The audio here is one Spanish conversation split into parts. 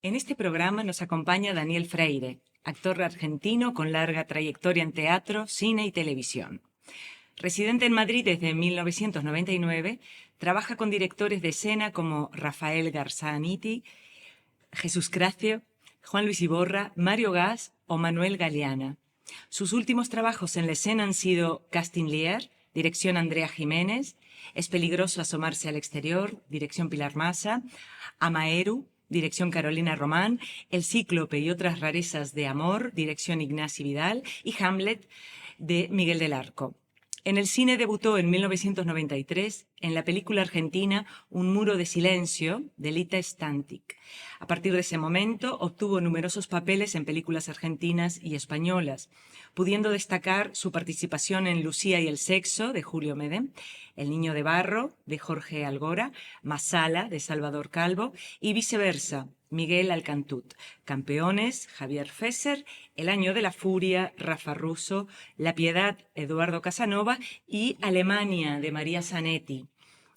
En este programa nos acompaña Daniel Freire, actor argentino con larga trayectoria en teatro, cine y televisión. Residente en Madrid desde 1999, trabaja con directores de escena como Rafael Garzaniti, Jesús Cracio, Juan Luis Iborra, Mario Gas o Manuel Galeana. Sus últimos trabajos en la escena han sido Casting Lear, dirección Andrea Jiménez, Es peligroso asomarse al exterior, dirección Pilar Massa, Amaeru, dirección Carolina Román, El Cíclope y otras rarezas de amor, dirección Ignasi Vidal, y Hamlet, de Miguel del Arco. En el cine debutó en 1993 en la película argentina Un muro de silencio, de Lita Stantic. A partir de ese momento obtuvo numerosos papeles en películas argentinas y españolas, pudiendo destacar su participación en Lucía y el sexo, de Julio Medem, El niño de barro, de Jorge Algora, Masala, de Salvador Calvo, y Viceversa, Miguel Alcantut, Campeones, Javier Fesser, El año de la furia, Rafa Russo, La piedad, Eduardo Casanova y Alemania, de María Zanetti.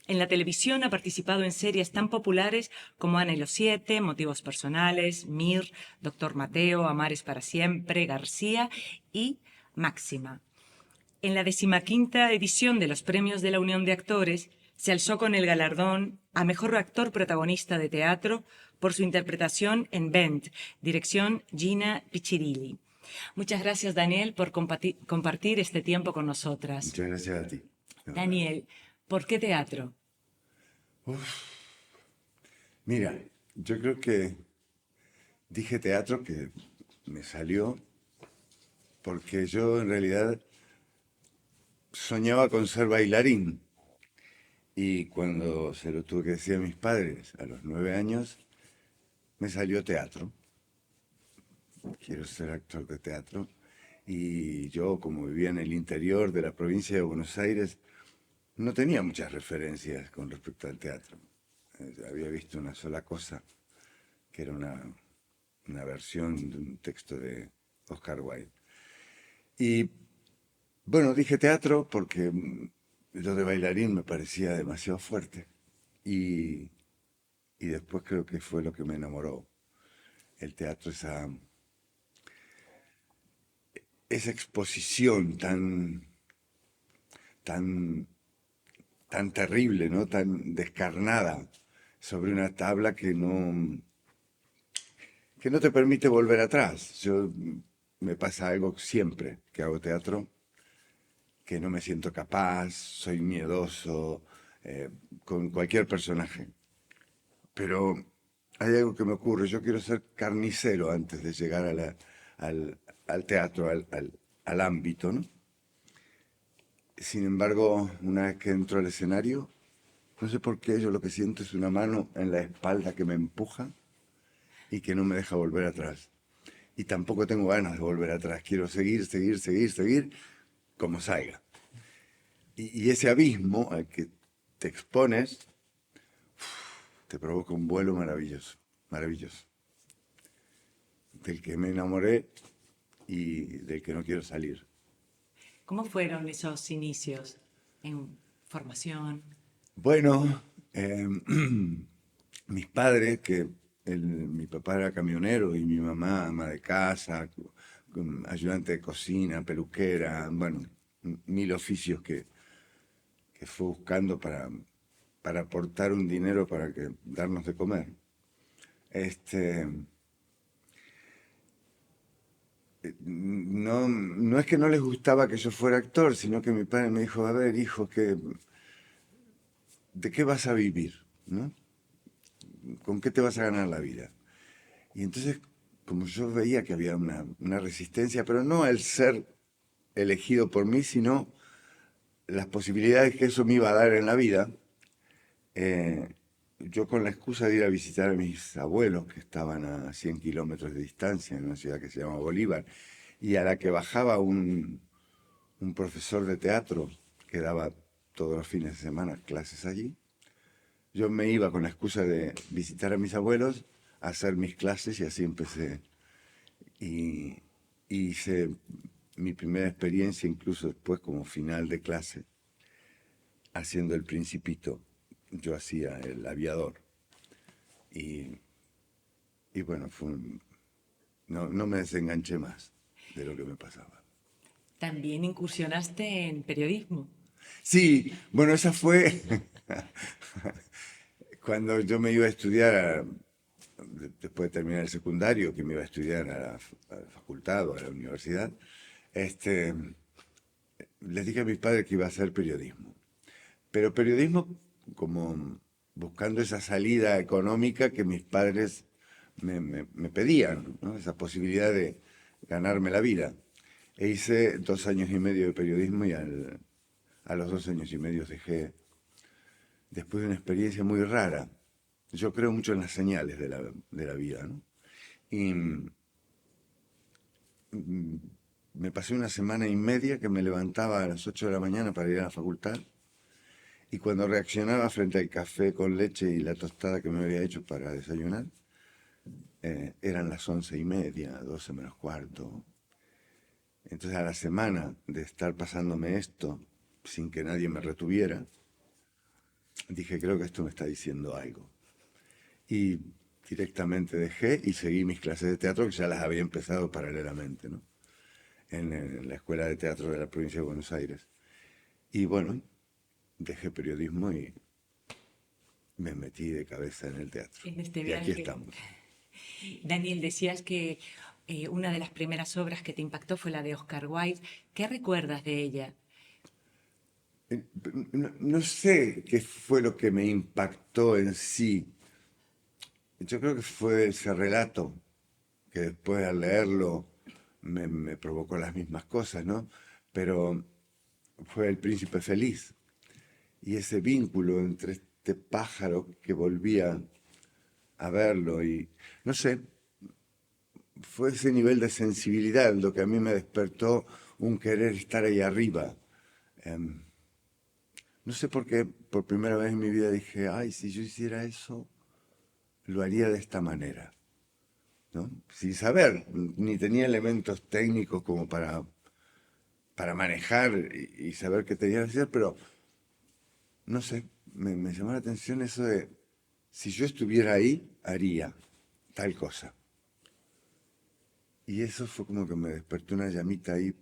En la televisión ha participado en series tan populares como Ana y los siete, Motivos personales, Mir, Doctor Mateo, Amares para siempre, García y Máxima. En la 15ª edición de los Premios de la Unión de Actores se alzó con el galardón a Mejor Actor Protagonista de Teatro por su interpretación en Bent, dirección Gina Piccirilli. Muchas gracias, Daniel, por compartir este tiempo con nosotras. Muchas gracias a ti. Daniel, ¿por qué teatro? Mira, yo creo que dije teatro que me salió porque yo en realidad soñaba con ser bailarín y cuando se lo tuve que decir a mis padres a los 9 años, me salió teatro. Quiero ser actor de teatro y yo, como vivía en el interior de la provincia de Buenos Aires, no tenía muchas referencias con respecto al teatro. Había visto una sola cosa, que era una versión de un texto de Oscar Wilde. Y bueno, dije teatro porque lo de bailarín me parecía demasiado fuerte. Y, y después creo que fue lo que me enamoró. El teatro, esa exposición tan, tan terrible, ¿no? Tan descarnada sobre una tabla que no te permite volver atrás. Me pasa algo siempre que hago teatro, que no me siento capaz, soy miedoso, con cualquier personaje. Pero hay algo que me ocurre, yo quiero ser carnicero antes de llegar al teatro, al ámbito, ¿no? Sin embargo, una vez que entro al escenario, no sé por qué, yo lo que siento es una mano en la espalda que me empuja y que no me deja volver atrás. Y tampoco tengo ganas de volver atrás, quiero seguir, como salga. Y ese abismo al que te expones te provoca un vuelo maravilloso, maravilloso, del que me enamoré y del que no quiero salir. ¿Cómo fueron esos inicios en formación? Bueno, mis padres, mi papá era camionero y mi mamá ama de casa, ayudante de cocina, peluquera, bueno, mil oficios que fue buscando para aportar un dinero para darnos de comer. No es que no les gustaba que yo fuera actor, sino que mi padre me dijo, a ver, hijo, ¿de qué vas a vivir? ¿No? ¿Con qué te vas a ganar la vida? Y entonces, como yo veía que había una resistencia, pero no el ser elegido por mí, sino las posibilidades que eso me iba a dar en la vida, yo con la excusa de ir a visitar a mis abuelos, que estaban a 100 kilómetros de distancia, en una ciudad que se llama Bolívar, y a la que bajaba un profesor de teatro que daba todos los fines de semana clases allí, yo me iba con la excusa de visitar a mis abuelos, a hacer mis clases y así empecé. Y hice mi primera experiencia incluso después como final de clase, haciendo El Principito. Yo hacía el aviador. Y y bueno, no me desenganché más de lo que me pasaba. También incursionaste en periodismo. Sí, bueno, esa fue cuando yo me iba a estudiar, después de terminar el secundario, que me iba a estudiar a la facultad o a la universidad, este, les dije a mis padres que iba a hacer periodismo. Pero periodismo como buscando esa salida económica que mis padres me pedían, ¿no? Esa posibilidad de ganarme la vida. E hice 2 años y medio de periodismo y a los 2 años y medio dejé, después de una experiencia muy rara. Yo creo mucho en las señales de la vida, ¿no? Y me pasé una semana y media que me levantaba a las 8 de la mañana para ir a la facultad. Y cuando reaccionaba frente al café con leche y la tostada que me había hecho para desayunar, eran las 11:30, 12 menos cuarto. Entonces a la semana de estar pasándome esto sin que nadie me retuviera, dije, creo que esto me está diciendo algo. Y directamente dejé y seguí mis clases de teatro, que ya las había empezado paralelamente, ¿no? En la Escuela de Teatro de la provincia de Buenos Aires. Y bueno, dejé periodismo y me metí de cabeza en el teatro. En este Y aquí viaje. estamos. Daniel, decías que una de las primeras obras que te impactó fue la de Oscar Wilde. ¿Qué recuerdas de ella? No sé qué fue lo que me impactó en sí. Yo creo que fue ese relato que después al leerlo me provocó las mismas cosas, ¿no? Pero fue El Príncipe Feliz y ese vínculo entre este pájaro que volvía a verlo y, no sé, fue ese nivel de sensibilidad lo que a mí me despertó un querer estar ahí arriba. Em, no sé por qué por primera vez en mi vida dije, ay, si yo hiciera eso, lo haría de esta manera, ¿no? Sin saber, ni tenía elementos técnicos como para manejar y saber qué tenía que hacer, pero no sé, me llamó la atención eso de, si yo estuviera ahí, haría tal cosa. Y eso fue como que me despertó una llamita ahí,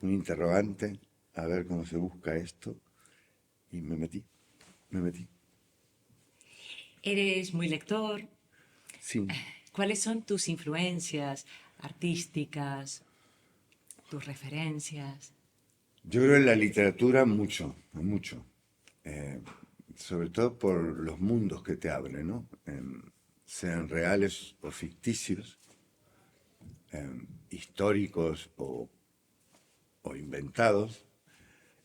un interrogante, a ver cómo se busca esto, y me metí. Eres muy lector. Sí, ¿Cuáles son tus influencias artísticas, tus referencias? yo creo en la literatura mucho, mucho. Eh, Sobre todo por los mundos que te abren, ¿no? Sean reales o ficticios, históricos o inventados,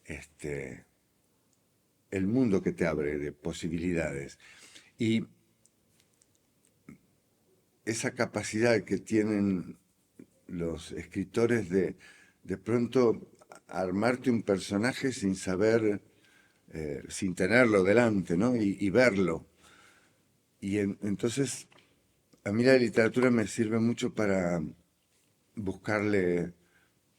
este, el mundo que te abre de posibilidades. Y esa capacidad que tienen los escritores de pronto armarte un personaje sin saber, sin tenerlo delante, ¿no? Y verlo. Y entonces, a mí la literatura me sirve mucho para buscarle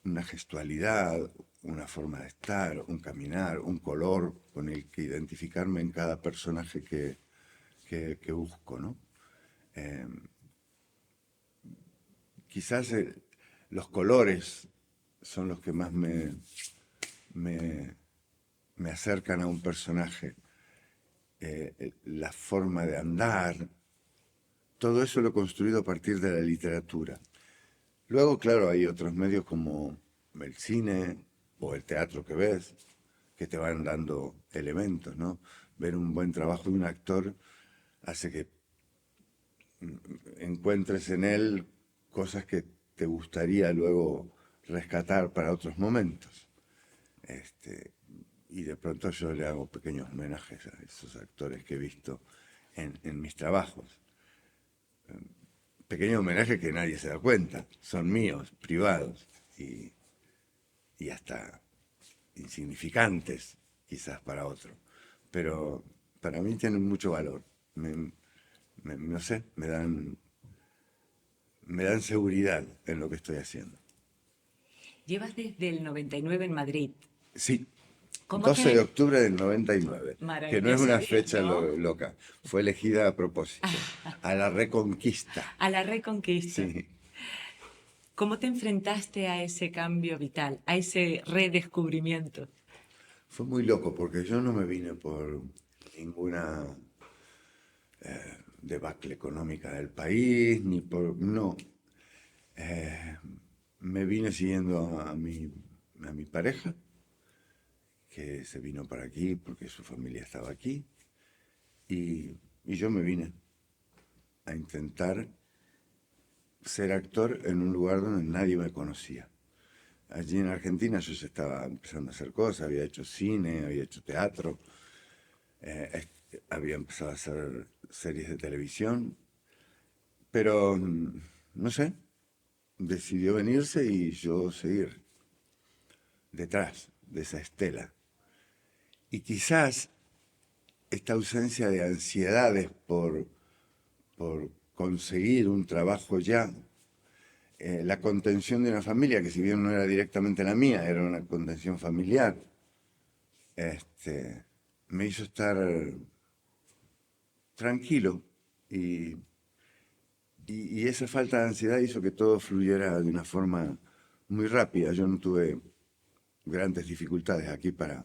una gestualidad, una forma de estar, un caminar, un color con el que identificarme en cada personaje que busco, ¿no? Eh, Quizás los colores son los que más me, me acercan a un personaje. La forma de andar, todo eso lo he construido a partir de la literatura. Luego, claro, hay otros medios como el cine o el teatro que ves, que te van dando elementos, ¿no? Ver un buen trabajo de un actor hace que encuentres en él cosas que te gustaría luego rescatar para otros momentos. Este, y de pronto yo le hago pequeños homenajes a esos actores que he visto en mis trabajos. Pequeños homenajes que nadie se da cuenta, son míos, privados y hasta insignificantes quizás para otro. Pero para mí tienen mucho valor. No sé, me dan seguridad en lo que estoy haciendo. Llevas desde el 99 en Madrid. Sí, ¿Cómo 12 de te...? octubre del 99, que no es Maravilloso una día, fecha ¿no? loca, fue elegida a propósito, a la Reconquista. A la Reconquista. Sí, ¿Cómo te enfrentaste a ese cambio vital, a ese redescubrimiento? fue muy loco porque yo no me vine por ninguna debacle económica del país, ni por... No, me vine siguiendo a mi pareja, que se vino para aquí porque su familia estaba aquí, y yo me vine a intentar ser actor en un lugar donde nadie me conocía. Allí en Argentina yo ya estaba empezando a hacer cosas, había hecho cine, había hecho teatro, había empezado a hacer series de televisión, pero no sé, decidió venirse y yo seguir detrás de esa estela. Y quizás esta ausencia de ansiedades por conseguir un trabajo ya, la contención de una familia, que si bien no era directamente la mía, era una contención familiar, este, me hizo estar tranquilo y, y esa falta de ansiedad hizo que todo fluyera de una forma muy rápida. Yo no tuve grandes dificultades aquí para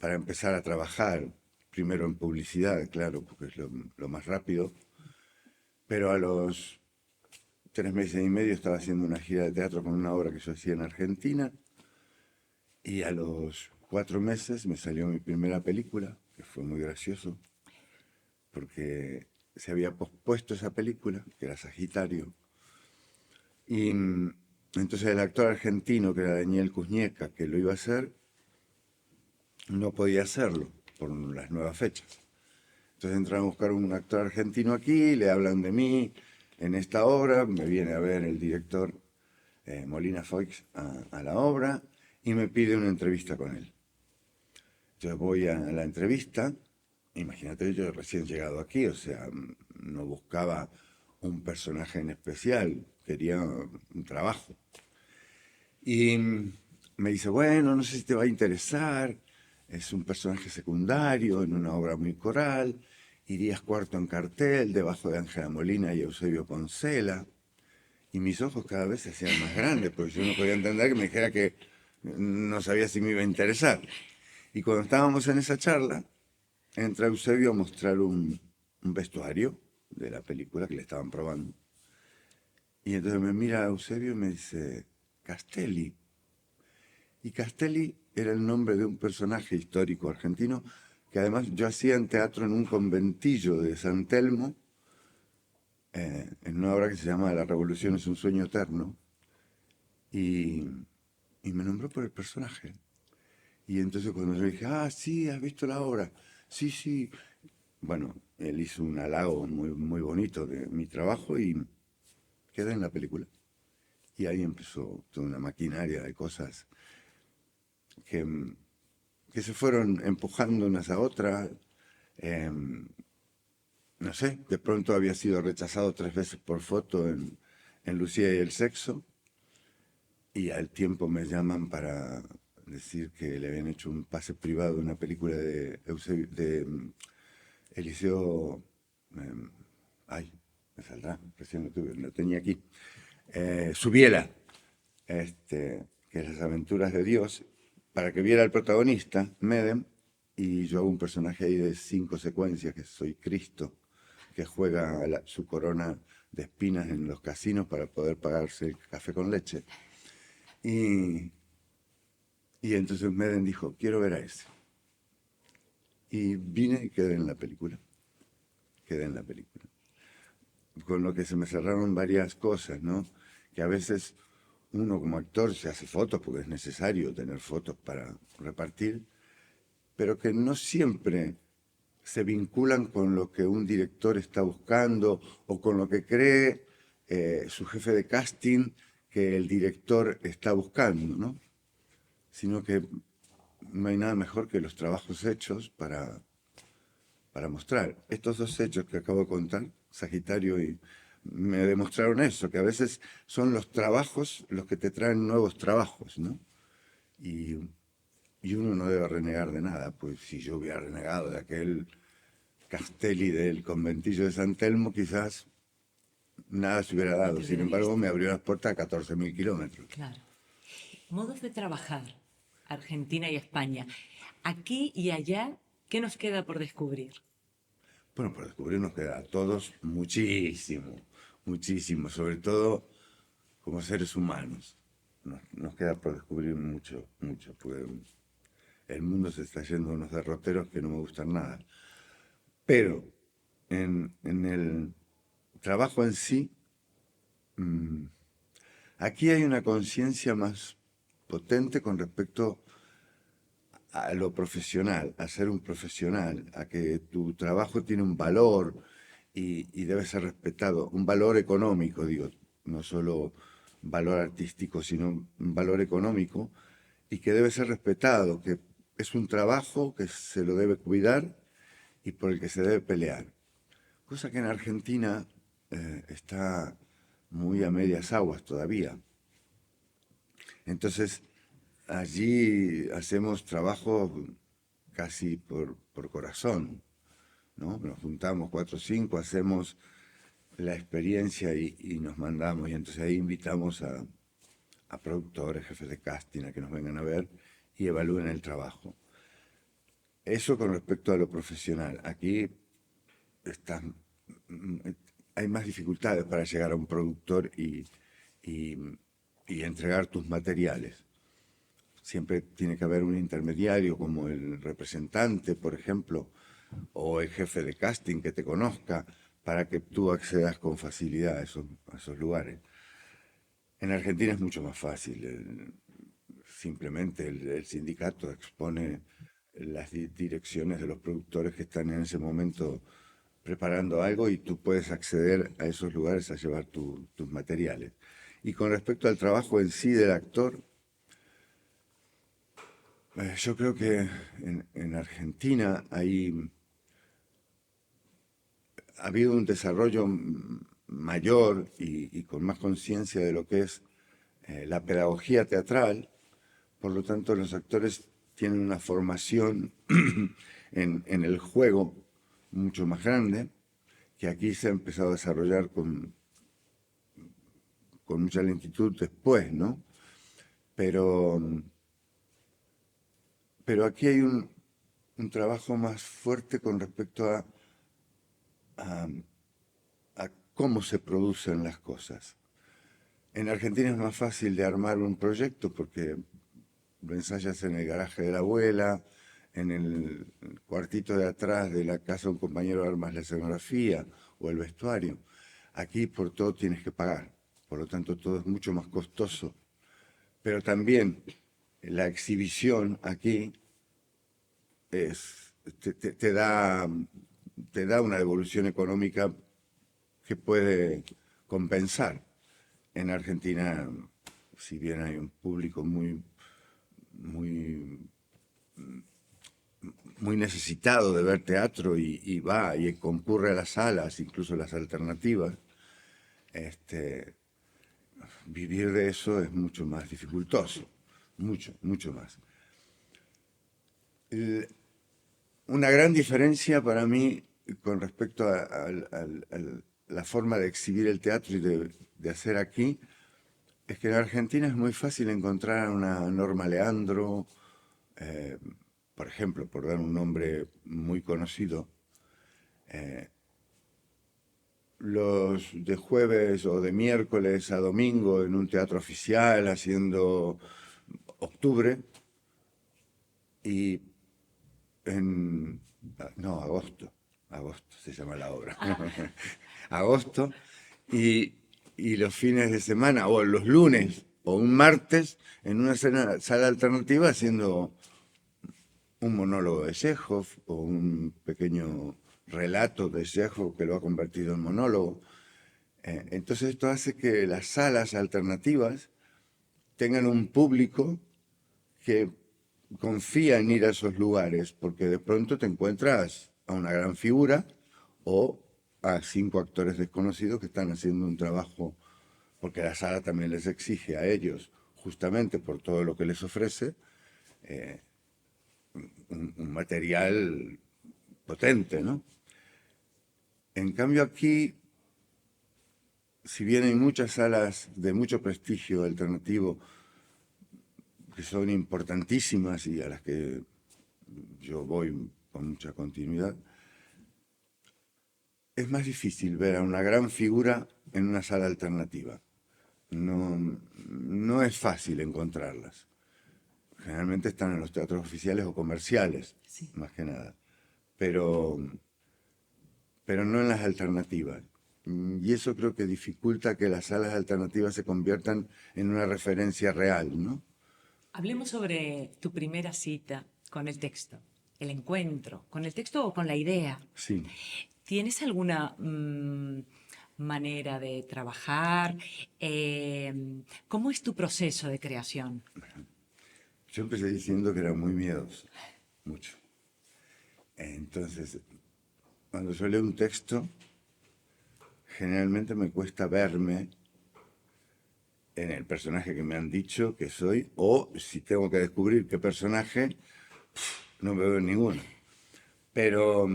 empezar a trabajar, primero en publicidad, claro, porque es lo más rápido, pero a los 3 meses y medio estaba haciendo una gira de teatro con una obra que yo hacía en Argentina y a los 4 meses me salió mi primera película, que fue muy gracioso, porque se había pospuesto esa película, que era Sagitario, y entonces el actor argentino, que era Daniel Kuznieka, que lo iba a hacer, no podía hacerlo por las nuevas fechas. Entonces entran a buscar un actor argentino aquí, le hablan de mí en esta obra, me viene a ver el director Molina Foix a la obra y me pide una entrevista con él. Yo voy a la entrevista, imagínate, yo recién llegado aquí, o sea, no buscaba un personaje en especial, quería un trabajo. Y me dice, bueno, no sé si te va a interesar, es un personaje secundario en una obra muy coral, irías cuarto en cartel, debajo de Ángela Molina y Eusebio Poncela. Y mis ojos cada vez se hacían más grandes, porque yo no podía entender que me dijera que no sabía si me iba a interesar. Y cuando estábamos en esa charla, entra Eusebio a mostrar un vestuario de la película que le estaban probando. Y entonces me mira Eusebio y me dice, Castelli. Y Castelli era el nombre de un personaje histórico argentino que además yo hacía en teatro en un conventillo de San Telmo, en una obra que se llama La Revolución es un sueño eterno, y, y me nombró por el personaje. Y entonces cuando yo dije, ah, sí, ¿has visto la obra? Sí, sí. Bueno, él hizo un halago muy, muy bonito de mi trabajo y quedé en la película. Y ahí empezó toda una maquinaria de cosas que, que se fueron empujando unas a otras. Eh, no sé, de pronto había sido rechazado 3 veces por foto en Lucía y el sexo. Y al tiempo me llaman para decir que le habían hecho un pase privado de una película de, Eliseo. eh, ay, me saldrá, recién lo tenía aquí. Subiela, que es Las aventuras de Dios, para que viera al protagonista, Medem, y yo hago un personaje ahí de 5 secuencias, que soy Cristo, que juega su corona de espinas en los casinos para poder pagarse el café con leche. Y, y entonces Medem dijo, quiero ver a ese. Y vine y quedé en la película. Quedé en la película. Con lo que se me cerraron varias cosas, ¿no? Que a veces uno como actor se hace fotos porque es necesario tener fotos para repartir, pero que no siempre se vinculan con lo que un director está buscando o con lo que cree su jefe de casting que el director está buscando, ¿no? Sino que no hay nada mejor que los trabajos hechos para mostrar. Estos dos hechos que acabo de contar, Sagitario y me demostraron eso, que a veces son los trabajos los que te traen nuevos trabajos, ¿no? Y y uno no debe renegar de nada, pues si yo hubiera renegado de aquel Castelli del conventillo de San Telmo, quizás nada se hubiera No dado. te Sin hubiera embargo, visto. me abrió las puertas a 14.000 kilómetros. Claro. Modos de trabajar, Argentina y España. Aquí y allá, ¿qué nos queda por descubrir? Bueno, por descubrir nos queda a todos muchísimo, muchísimo, sobre todo como seres humanos. Nos queda por descubrir mucho, mucho, porque el mundo se está yendo a unos derroteros que no me gustan nada. Pero en el trabajo en sí, aquí hay una conciencia más potente con respecto a lo profesional, a ser un profesional, a que tu trabajo tiene un valor y debe ser respetado, un valor económico, digo, no solo valor artístico, sino un valor económico, y que debe ser respetado, que es un trabajo que se lo debe cuidar y por el que se debe pelear. Cosa que en Argentina está muy a medias aguas todavía. Entonces, allí hacemos trabajo casi por corazón, ¿no? Nos juntamos 4 o 5, hacemos la experiencia y nos mandamos. Y entonces ahí invitamos a productores, jefes de casting, a que nos vengan a ver y evalúen el trabajo. Eso con respecto a lo profesional. Aquí están, hay más dificultades para llegar a un productor y entregar tus materiales. Siempre tiene que haber un intermediario como el representante, por ejemplo, o el jefe de casting que te conozca para que tú accedas con facilidad a esos lugares. En Argentina es mucho más fácil. Simplemente el sindicato expone las direcciones de los productores que están en ese momento preparando algo y tú puedes acceder a esos lugares a llevar tus materiales. Y con respecto al trabajo en sí del actor, yo creo que en Argentina ha habido un desarrollo mayor y con más conciencia de lo que es la pedagogía teatral. Por lo tanto, los actores tienen una formación en el juego mucho más grande, que aquí se ha empezado a desarrollar con mucha lentitud después, ¿no? Pero, pero aquí hay un trabajo más fuerte con respecto a cómo se producen las cosas. En Argentina es más fácil de armar un proyecto porque lo ensayas en el garaje de la abuela, en el cuartito de atrás de la casa de un compañero armas la escenografía o el vestuario. Aquí por todo tienes que pagar, por lo tanto todo es mucho más costoso. Pero también la exhibición aquí te da una devolución económica que puede compensar. En Argentina, si bien hay un público muy, muy necesitado de ver teatro y va y concurre a las salas, incluso las alternativas, vivir de eso es mucho más dificultoso, mucho, mucho más. Una gran diferencia para mí con respecto a la forma de exhibir el teatro y de hacer aquí es que en Argentina es muy fácil encontrar a una Norma Leandro, por ejemplo, por dar un nombre muy conocido, los de jueves o de miércoles a domingo en un teatro oficial haciendo octubre y no, agosto se llama la obra, agosto, y los fines de semana o los lunes o un martes en una sala alternativa haciendo un monólogo de Chekhov o un pequeño relato de Chekhov que lo ha convertido en monólogo. Entonces esto hace que las salas alternativas tengan un público que confía en ir a esos lugares, porque de pronto te encuentras a una gran figura o a 5 actores desconocidos que están haciendo un trabajo, porque la sala también les exige a ellos, justamente por todo lo que les ofrece, un material potente, ¿no? En cambio aquí, si bien hay muchas salas de mucho prestigio alternativo que son importantísimas y a las que yo voy con mucha continuidad, es más difícil ver a una gran figura en una sala alternativa. No es fácil encontrarlas. Generalmente están en los teatros oficiales o comerciales, Sí. más que nada. Pero no en las alternativas. Y eso creo que dificulta que las salas alternativas se conviertan en una referencia real, ¿no? Hablemos sobre tu primera cita con el texto, el encuentro, con el texto o con la idea. Sí. ¿Tienes alguna manera de trabajar? ¿Cómo es tu proceso de creación? Yo empecé diciendo que era muy miedoso, mucho. Entonces, cuando yo leo un texto, generalmente me cuesta verme en el personaje que me han dicho que soy, o si tengo que descubrir qué personaje, no me veo en ninguno. Pero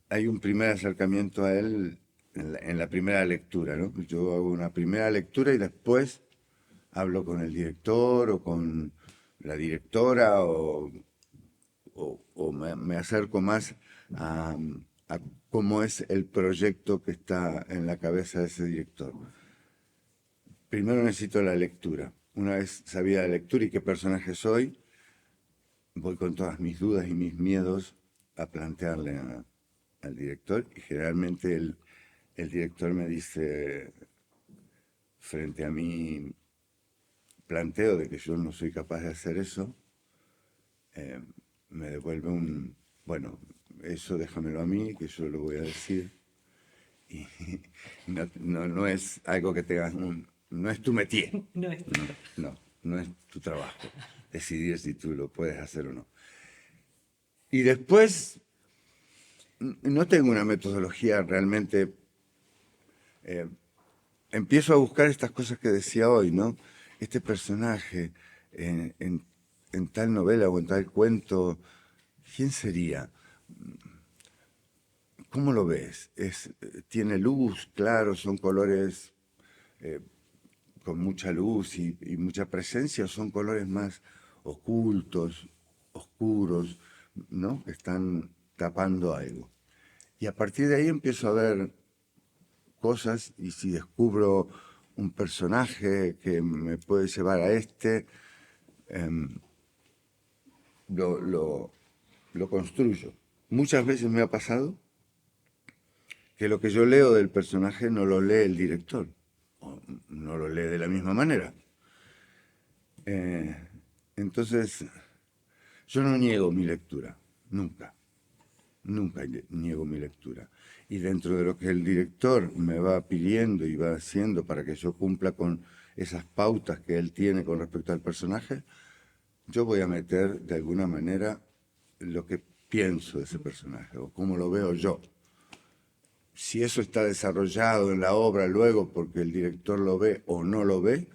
hay un primer acercamiento a él en la primera lectura, ¿no? Yo hago una primera lectura y después hablo con el director o con la directora o me acerco más a cómo es el proyecto que está en la cabeza de ese director. Primero necesito la lectura. Una vez sabida la lectura y qué personaje soy, voy con todas mis dudas y mis miedos a plantearle al director y generalmente el director me dice frente a mi planteo de que yo no soy capaz de hacer eso, me devuelve bueno, eso déjamelo a mí, que yo lo voy a decir. Y no es algo que tengas no es tu métier. No es No es tu trabajo decidir si tú lo puedes hacer o no. Y después, no tengo una metodología realmente. Empiezo a buscar estas cosas que decía hoy, ¿no? Este personaje en tal novela o en tal cuento, ¿quién sería? ¿Cómo lo ves? ¿Tiene luz? Claro, son colores con mucha luz y mucha presencia, o son colores más ocultos, oscuros, ¿no? Que están tapando algo. Y a partir de ahí empiezo a ver cosas y si descubro un personaje que me puede llevar a lo, lo- lo construyo. Muchas veces me ha pasado que lo que yo leo del personaje no lo lee el director, o no lo lee de la misma manera. Eh, entonces, yo no niego mi lectura, nunca, nunca niego mi lectura. Y dentro de lo que el director me va pidiendo y va haciendo para que yo cumpla con esas pautas que él tiene con respecto al personaje, yo voy a meter de alguna manera lo que pienso de ese personaje o cómo lo veo yo. Si eso está desarrollado en la obra luego porque el director lo ve o no lo ve,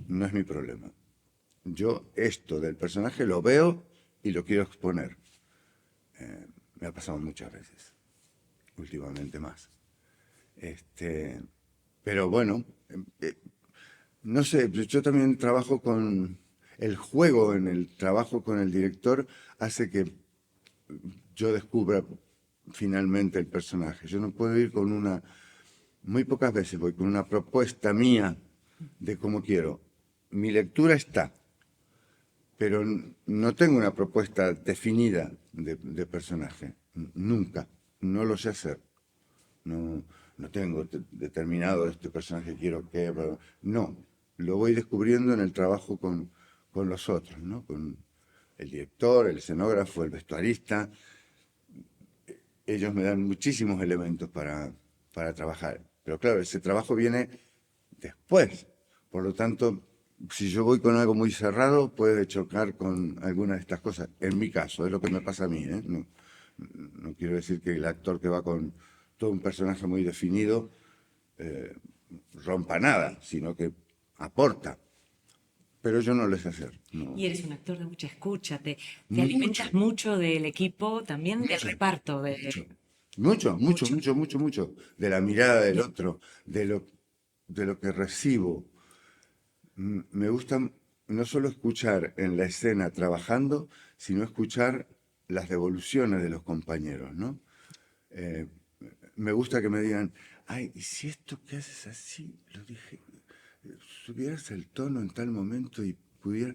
no es mi problema. Yo esto del personaje lo veo y lo quiero exponer. Me ha pasado muchas veces, últimamente más. Pero bueno, no sé, yo también trabajo con el juego en el trabajo con el director hace que yo descubra finalmente el personaje. Yo no puedo ir con muy pocas veces voy con una propuesta mía de cómo quiero. Mi lectura está, pero no tengo una propuesta definida de personaje. Nunca. No lo sé hacer. No tengo determinado este personaje quiero que... No, lo voy descubriendo en el trabajo con los otros, ¿no? Con el director, el escenógrafo, el vestuarista. Ellos me dan muchísimos elementos para trabajar. Pero claro, ese trabajo viene después. Por lo tanto, si yo voy con algo muy cerrado, puede chocar con alguna de estas cosas. En mi caso, es lo que me pasa a mí. ¿Eh? No quiero decir que el actor que va con todo un personaje muy definido rompa nada, sino que aporta. pero yo no lo sé hacer. No. Y eres un actor de mucha escucha, te Mucho. alimentas mucho del equipo, también del reparto. Mucho. De la mirada del otro, de lo que recibo. Me gusta no solo escuchar en la escena trabajando, sino escuchar las devoluciones de los compañeros, ¿no? Me gusta que me digan, ay, ¿y si esto que haces así, lo dije, subieras el tono en tal momento y pudiera...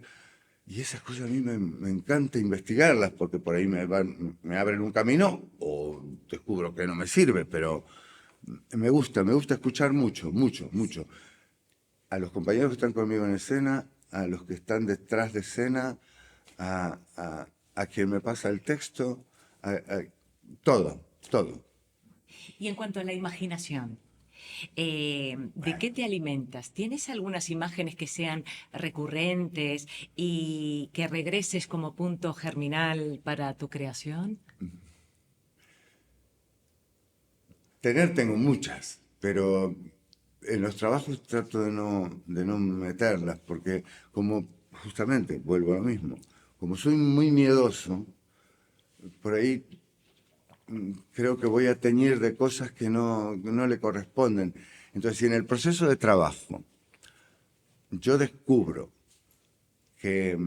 Y esas cosas a mí me encanta investigarlas, porque por ahí me abren un camino o descubro que no me sirve, pero me gusta escuchar mucho. A los compañeros que están conmigo en escena, a los que están detrás de escena, a quien me pasa el texto, todo. Y en cuanto a la imaginación, ¿de qué te alimentas? ¿Tienes algunas imágenes que sean recurrentes y que regreses como punto germinal para tu creación? Tengo muchas, pero en los trabajos trato de no meterlas, porque como justamente, vuelvo a lo mismo, como soy muy miedoso, por ahí creo que voy a teñir de cosas que no le corresponden. Entonces, si en el proceso de trabajo yo descubro que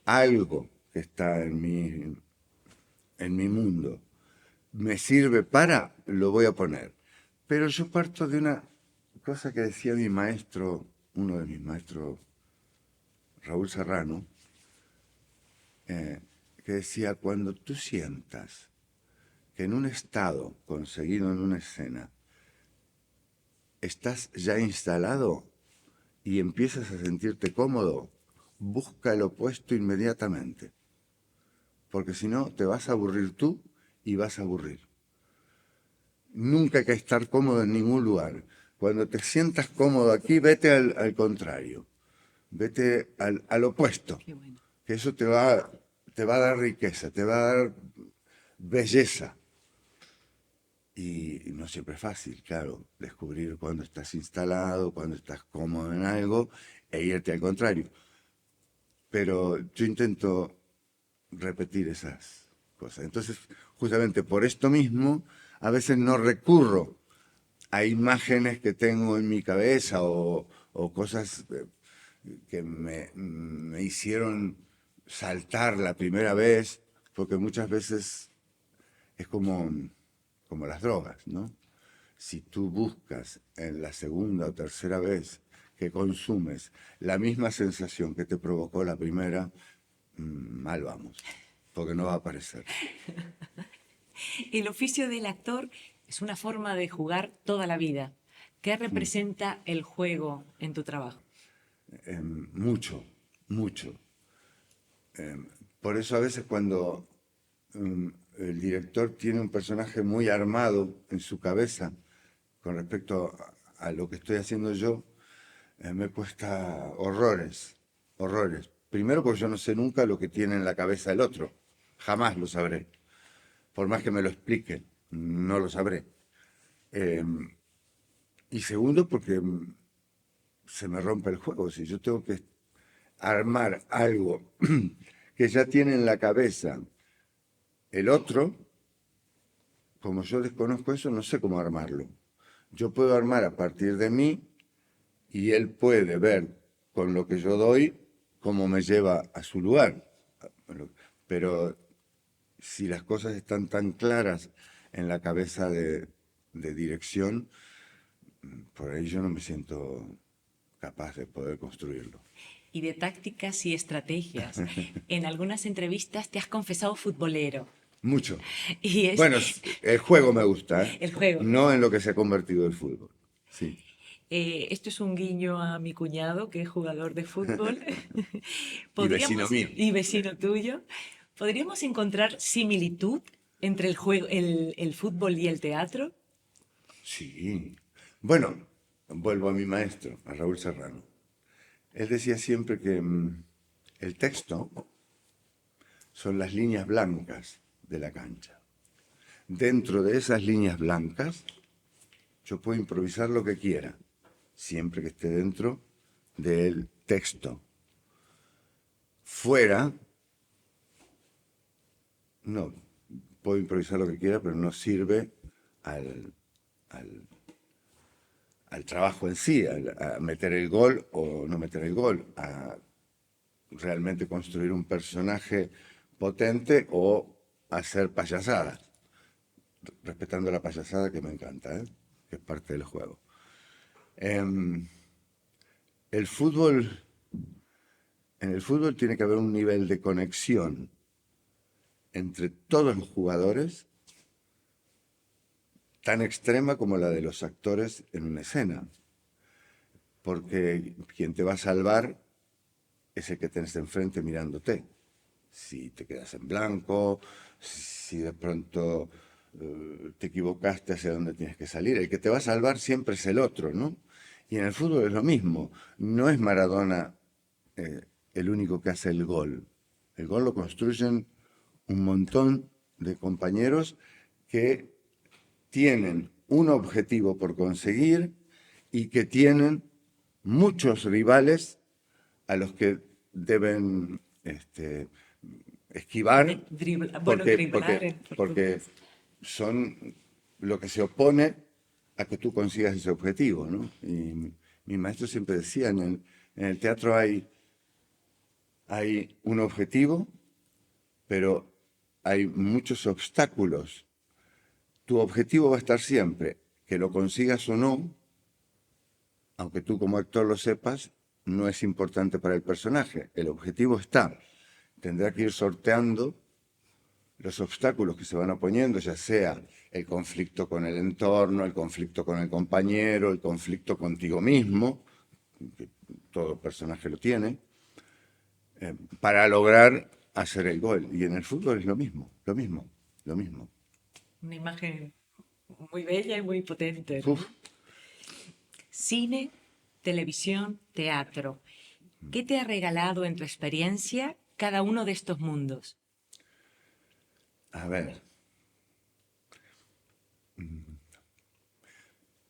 algo que está en mi mundo me sirve para, lo voy a poner. Pero yo parto de una cosa que decía mi maestro, uno de mis maestros, Raúl Serrano, que decía, cuando tú sientas que en un estado conseguido en una escena estás ya instalado y empiezas a sentirte cómodo, busca el opuesto inmediatamente, porque si no te vas a aburrir tú y vas a aburrir. Nunca hay que estar cómodo en ningún lugar. Cuando te sientas cómodo aquí, vete al contrario, vete al opuesto, Qué bueno. que eso te va a dar riqueza, te va a dar belleza. Y no siempre es fácil, claro, descubrir cuando estás instalado, cuando estás cómodo en algo e irte al contrario. Pero yo intento repetir esas cosas. Entonces, justamente por esto mismo, a veces no recurro a imágenes que tengo en mi cabeza o cosas que me hicieron saltar la primera vez, porque muchas veces es como las drogas, ¿no? Si tú buscas en la segunda o tercera vez que consumes la misma sensación que te provocó la primera, mal vamos, porque no va a aparecer. El oficio del actor es una forma de jugar toda la vida. ¿Qué representa el juego en tu trabajo? Mucho. Por eso a veces cuando el director tiene un personaje muy armado en su cabeza con respecto a lo que estoy haciendo yo, me cuesta horrores. Primero porque yo no sé nunca lo que tiene en la cabeza el otro, jamás lo sabré. Por más que me lo explique, no lo sabré. Y segundo porque se me rompe el juego. Si yo tengo que armar algo que ya tiene en la cabeza el otro, como yo desconozco eso, no sé cómo armarlo. Yo puedo armar a partir de mí y él puede ver con lo que yo doy cómo me lleva a su lugar. Pero si las cosas están tan claras en la cabeza de dirección, por ahí yo no me siento capaz de poder construirlo. Y de tácticas y estrategias. En algunas entrevistas te has confesado futbolero. Mucho. Y es Bueno, el juego me gusta, ¿eh? el juego. No en lo que se ha convertido el fútbol. Sí. Esto es un guiño a mi cuñado, que es jugador de fútbol. Y vecino mío. Y vecino tuyo. ¿Podríamos encontrar similitud entre el juego, el fútbol y el teatro? Sí. Bueno, vuelvo a mi maestro, a Raúl Serrano. Él decía siempre que el texto son las líneas blancas de la cancha. Dentro de esas líneas blancas, yo puedo improvisar lo que quiera, siempre que esté dentro del texto. fuera, no, puedo improvisar lo que quiera, pero no sirve al, al- al trabajo en sí, a meter el gol o no meter el gol, a realmente construir un personaje potente o hacer payasadas, respetando la payasada que me encanta, ¿eh? Que es parte del juego. Em, el fútbol, en el fútbol tiene que haber un nivel de conexión entre todos los jugadores tan extrema como la de los actores en una escena, porque quien te va a salvar es el que tenés enfrente mirándote. Si te quedas en blanco, si de pronto te equivocaste hacia dónde tienes que salir, el que te va a salvar siempre es el otro, ¿no? Y en el fútbol es lo mismo, no es Maradona el único que hace el gol. El gol lo construyen un montón de compañeros que tienen un objetivo por conseguir y que tienen muchos rivales a los que deben esquivar Bueno, driblar en porque portugués. son lo que se opone a que tú consigas ese objetivo, ¿no? Y mi maestro siempre decía, en el teatro hay un objetivo, pero hay muchos obstáculos. Tu objetivo va a estar siempre, que lo consigas o no, aunque tú como actor lo sepas, no es importante para el personaje. El objetivo está. Tendrá que ir sorteando los obstáculos que se van oponiendo, ya sea el conflicto con el entorno, el conflicto con el compañero, el conflicto contigo mismo, que todo personaje lo tiene, para lograr hacer el gol. Y en el fútbol es lo mismo, lo mismo, lo mismo. Una imagen muy bella y muy potente, ¿no? Uf, Cine, televisión, teatro. ¿Qué te ha regalado en tu experiencia cada uno de estos mundos? a ver,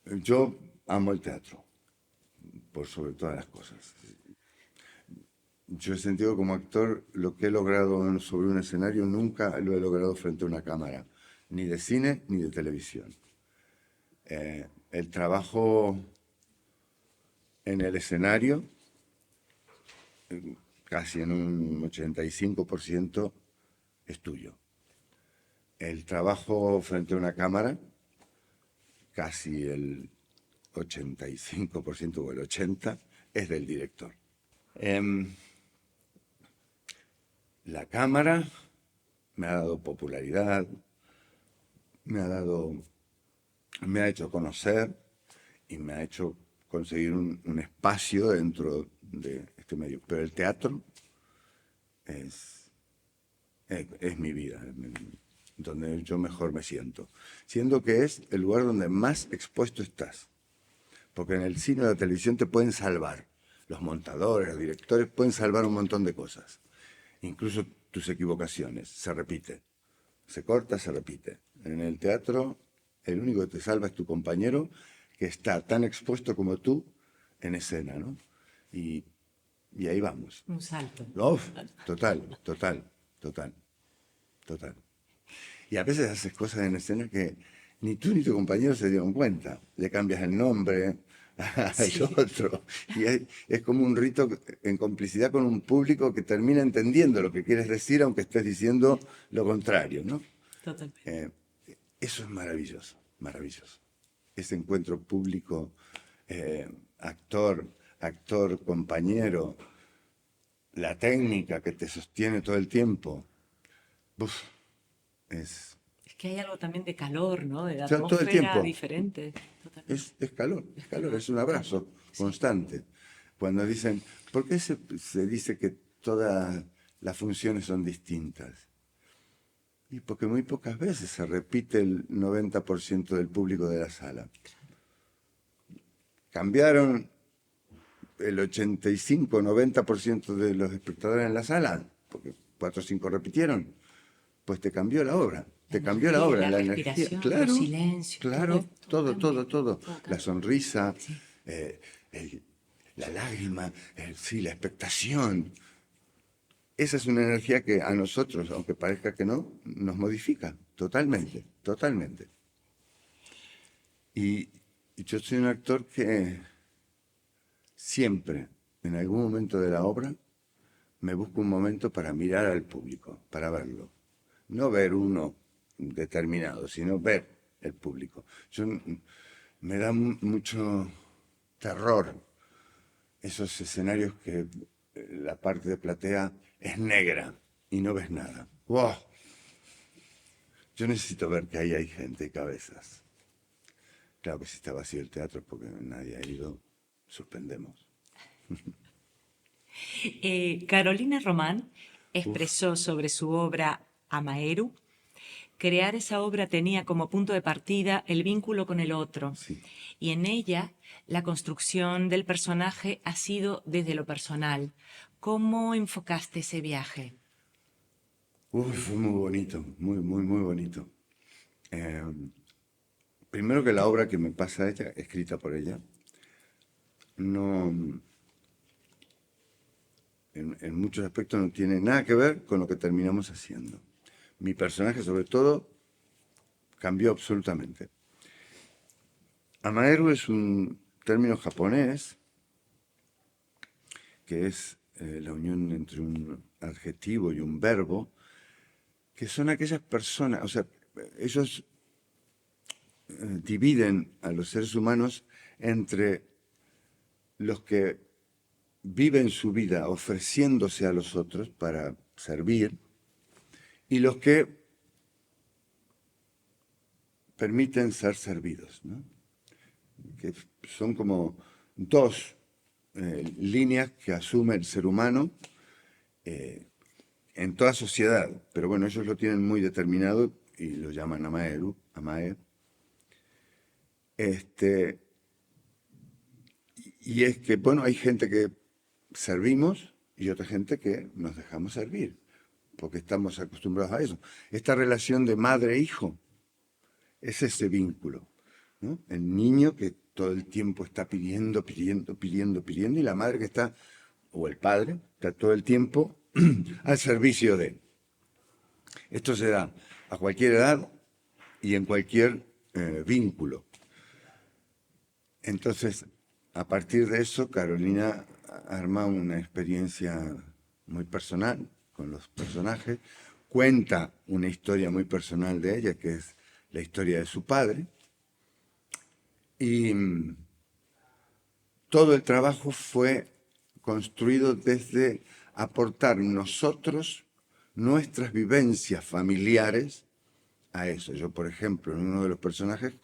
yo amo el teatro, por sobre todas las cosas. Yo he sentido como actor lo que he logrado sobre un escenario, nunca lo he logrado frente a una cámara, ni de cine ni de televisión. El trabajo en el escenario, casi en un 85%, es tuyo. El trabajo frente a una cámara, casi el 85% o el 80%, es del director. La cámara me ha dado popularidad, me ha hecho conocer y me ha hecho conseguir un espacio dentro de este medio. Pero el teatro es mi vida, donde yo mejor me siento. Siendo que es el lugar donde más expuesto estás. Porque en el cine o la televisión te pueden salvar. Los montadores, los directores pueden salvar un montón de cosas. Incluso tus equivocaciones. Se repite. Se corta, se repite. En el teatro, el único que te salva es tu compañero que está tan expuesto como tú en escena, ¿no? Y ahí vamos. Un salto. Uf, total, total, total, total. Y a veces haces cosas en escena que ni tú ni tu compañero se dieron cuenta. Le cambias el nombre al Sí, otro. Y es como un rito en complicidad con un público que termina entendiendo lo que quieres decir, aunque estés diciendo lo contrario, ¿no? totalmente. Eh, Eso es maravilloso, maravilloso. Ese encuentro público, actor, actor, compañero, la técnica que te sostiene todo el tiempo, uf, es Es que hay algo también de calor, ¿no? De todo el atmósfera tiempo. diferente. Totalmente. Es calor, es un abrazo Sí. constante. Cuando dicen, ¿por qué se dice que todas las funciones son distintas? Y porque muy pocas veces se repite el 90% del público de la sala. Cambiaron el 85-90% de los espectadores en la sala, porque 4 o 5 repitieron, pues te cambió la obra. La Te cambió la energía, obra, la la energía. respiración, los Claro, silencios, todo claro, esto todo, cambia. todo, todo. Todo La cambia. sonrisa, Sí. eh, la lágrima, sí, la expectación. esa es una energía que a nosotros, aunque parezca que no, nos modifica totalmente, totalmente. Y yo soy un actor que siempre, en algún momento de la obra, me busco un momento para mirar al público, para verlo. No ver uno determinado, sino ver el público. Me da mucho terror esos escenarios que la parte de platea es negra y no ves nada. ¡Wow! Yo necesito ver que ahí hay gente y cabezas. Claro que si está vacío el teatro es porque nadie ha ido, suspendemos. Carolina Román Uf, expresó sobre su obra Amaeru: crear esa obra tenía como punto de partida el vínculo con el otro, sí. y en ella la construcción del personaje ha sido desde lo personal. ¿Cómo enfocaste ese viaje? Uf, fue muy bonito, muy, muy, muy bonito. Eh, Primero que la obra que me pasa a ella, escrita por ella, no, en muchos aspectos no tiene nada que ver con lo que terminamos haciendo. Mi personaje, sobre todo, cambió absolutamente. Amaeru es un término japonés que es la unión entre un adjetivo y un verbo, que son aquellas personas, o sea, ellos dividen a los seres humanos entre los que viven su vida ofreciéndose a los otros para servir y los que permiten ser servidos, ¿no? Que son como dos líneas que asume el ser humano en toda sociedad, pero bueno, ellos lo tienen muy determinado y lo llaman Amaeru, Amae. Este, y es que, bueno, hay gente que servimos y otra gente que nos dejamos servir, porque estamos acostumbrados a eso. Esta relación de madre-hijo es ese vínculo, ¿no? El niño que todo el tiempo está pidiendo, pidiendo, pidiendo, pidiendo, y la madre que está, o el padre, está todo el tiempo al servicio de. Esto se da a cualquier edad y en cualquier vínculo. Entonces, a partir de eso, Carolina arma una experiencia muy personal con los personajes, cuenta una historia muy personal de ella, que es la historia de su padre, y todo el trabajo fue construido desde aportar nosotros nuestras vivencias familiares a eso. Yo, por ejemplo, en uno de los personajes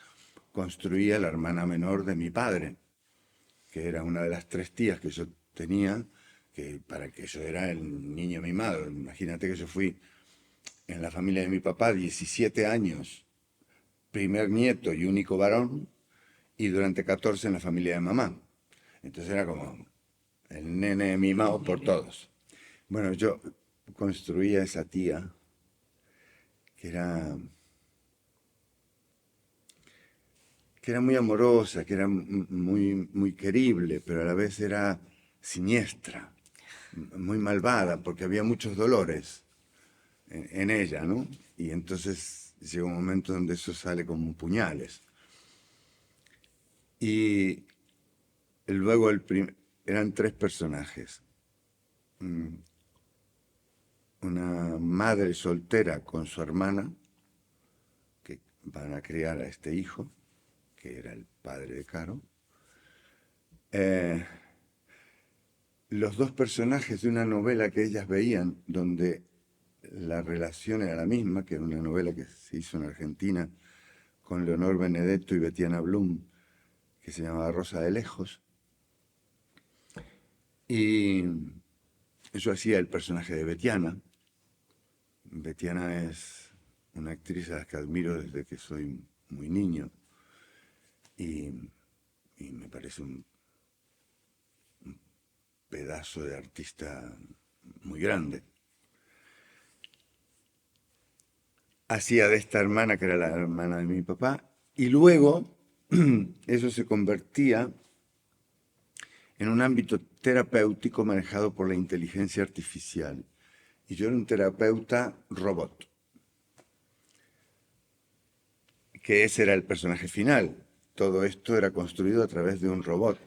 construía la hermana menor de mi padre, que era una de las tres tías que yo tenía, que para que yo era el niño mimado. Imagínate que yo fui en la familia de mi papá 17 años, primer nieto y único varón, y durante 14 en la familia de mamá. Entonces era como el nene mimado por todos. Bueno, yo construía esa tía que era, que era muy amorosa, que era muy, muy querible, pero a la vez era siniestra, muy malvada, porque había muchos dolores en ella, ¿no? Y entonces llega un momento donde eso sale como puñales. Y luego eran tres personajes. Una madre soltera con su hermana, que van a criar a este hijo, que era el padre de Caro. Los dos personajes de una novela que ellas veían, donde la relación era la misma, que era una novela que se hizo en Argentina con Leonor Benedetto y Betiana Blum, que se llamaba Rosa de Lejos. Y yo hacía el personaje de Betiana. Betiana es una actriz a la que admiro desde que soy muy niño y, y me parece un pedazo de artista muy grande. Hacía de esta hermana, que era la hermana de mi papá, y luego eso se convertía en un ámbito terapéutico manejado por la inteligencia artificial. y yo era un terapeuta robot, que ese era el personaje final. Todo esto era construido a través de un robot.